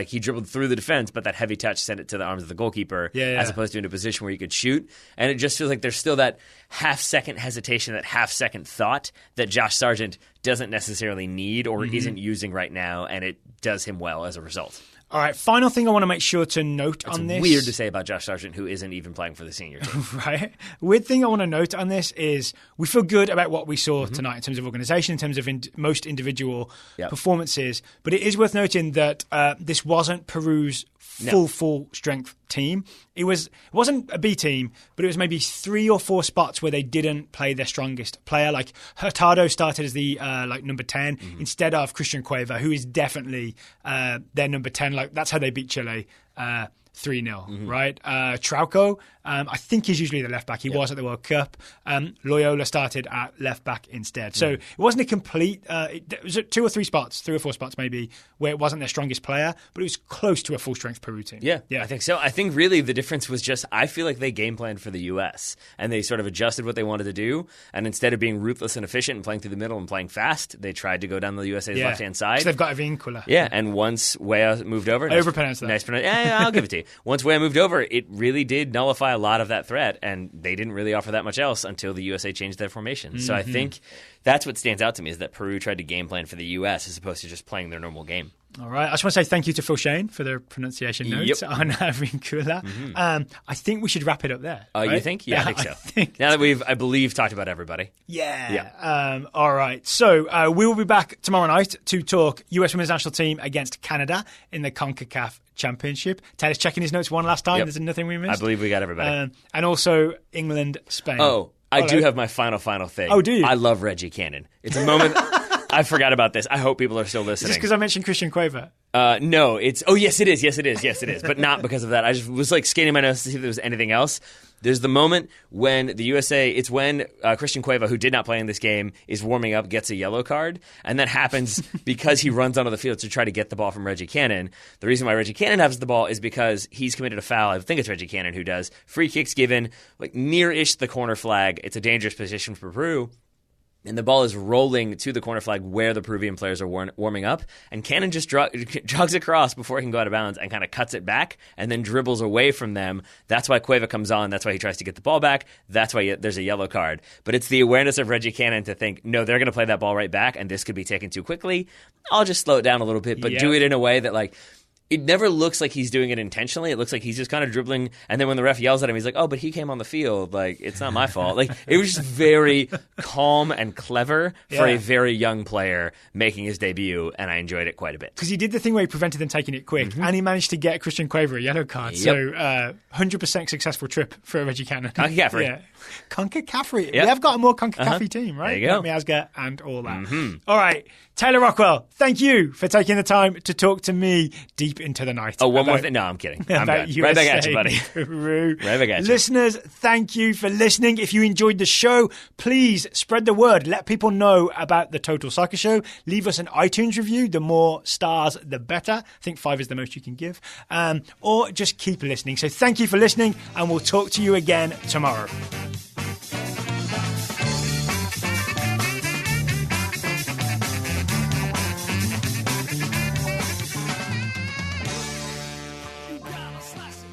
he dribbled through the defense, but that heavy touch sent it to the arms of the goalkeeper as opposed to in a position where he could shoot. And it just feels like there's still that half-second hesitation, that half-second thought that Josh Sargent doesn't necessarily need or isn't using right now, and it does him well as a result. All right, final thing I want to make sure to note on this. It's weird to say about Josh Sargent, who isn't even playing for the senior team. Right. Weird thing I want to note on this is we feel good about what we saw tonight in terms of organisation, in terms of most individual performances. But it is worth noting that this wasn't Peru's full strength team. It wasn't a B team, but it was maybe 3 or 4 spots where they didn't play their strongest player. Hurtado started as the number 10 instead of Christian Cueva, who is definitely their number 10. That's how they beat Chile. 3-0, right? Trauco, I think he's usually the left back. He was at the World Cup. Loyola started at left back instead. So it wasn't a complete, it was 2 or 3 spots, 3 or 4 spots maybe, where it wasn't their strongest player, but it was close to a full strength Peru team. Yeah, I think so. I think really the difference was just, I feel like they game planned for the U.S. and they sort of adjusted what they wanted to do. And instead of being ruthless and efficient and playing through the middle and playing fast, they tried to go down the USA's left-hand side. So they've got a vincula. Yeah, and once Weah moved over. I overpronounced that. Nice pronunciation. Yeah, I'll give it to you. Once Weah moved over, it really did nullify a lot of that threat, and they didn't really offer that much else until the USA changed their formation. So I think that's what stands out to me, is that Peru tried to game plan for the U.S. as opposed to just playing their normal game. All right. I just want to say thank you to Phil Shane for the pronunciation notes on Vincula. I think we should wrap it up there. Right? You think? Yeah, I think so. Now that we've, I believe, talked about everybody. Yeah. All right. So we will be back tomorrow night to talk US Women's National Team against Canada in the CONCACAF Championship. Taylor's checking his notes one last time. There's nothing we missed. I believe we got everybody. And also England, Spain. I do have my final thing. Oh, do you? I love Reggie Cannon. It's a moment. I forgot about this. I hope people are still listening. Just because I mentioned Christian Cueva? No, it's... Oh, yes, it is. Yes, it is. But not because of that. I just was skating my nose to see if there was anything else. There's the moment when the USA, it's when Christian Cueva, who did not play in this game, is warming up, gets a yellow card. And that happens because he runs onto the field to try to get the ball from Reggie Cannon. The reason why Reggie Cannon has the ball is because he's committed a foul. I think it's Reggie Cannon who does. Free kicks given, like near-ish the corner flag. It's a dangerous position for Peru. And the ball is rolling to the corner flag where the Peruvian players are warming up. And Cannon just jogs across before he can go out of bounds and kind of cuts it back and then dribbles away from them. That's why Cueva comes on. That's why he tries to get the ball back. That's why there's a yellow card. But it's the awareness of Reggie Cannon to think, no, they're going to play that ball right back, and this could be taken too quickly. I'll just slow it down a little bit, but do it in a way that, like, it never looks like he's doing it intentionally. It looks like he's just kind of dribbling. And then when the ref yells at him, he's like, oh, but he came on the field. Like, it's not my fault. Like, it was just very calm and clever for a very young player making his debut. And I enjoyed it quite a bit. Because he did the thing where he prevented them taking it quick. And he managed to get Christian Cueva a yellow card. Yep. So 100% successful trip for Reggie Cannon. CONCACAF. Yeah. CONCACAF. Yep. We have got a more CONCACAF team, right? There you go. Miazga and all that. All right. Taylor Rockwell, thank you for taking the time to talk to me deep into the night. Oh, one more thing. No, I'm kidding. I'm done. Right back at you, buddy. Peru. Right back at you. Listeners, thank you for listening. If you enjoyed the show, please spread the word. Let people know about the Total Soccer Show. Leave us an iTunes review. The more stars, the better. I think 5 is the most you can give. Or just keep listening. So thank you for listening, and we'll talk to you again tomorrow. You gotta slice it.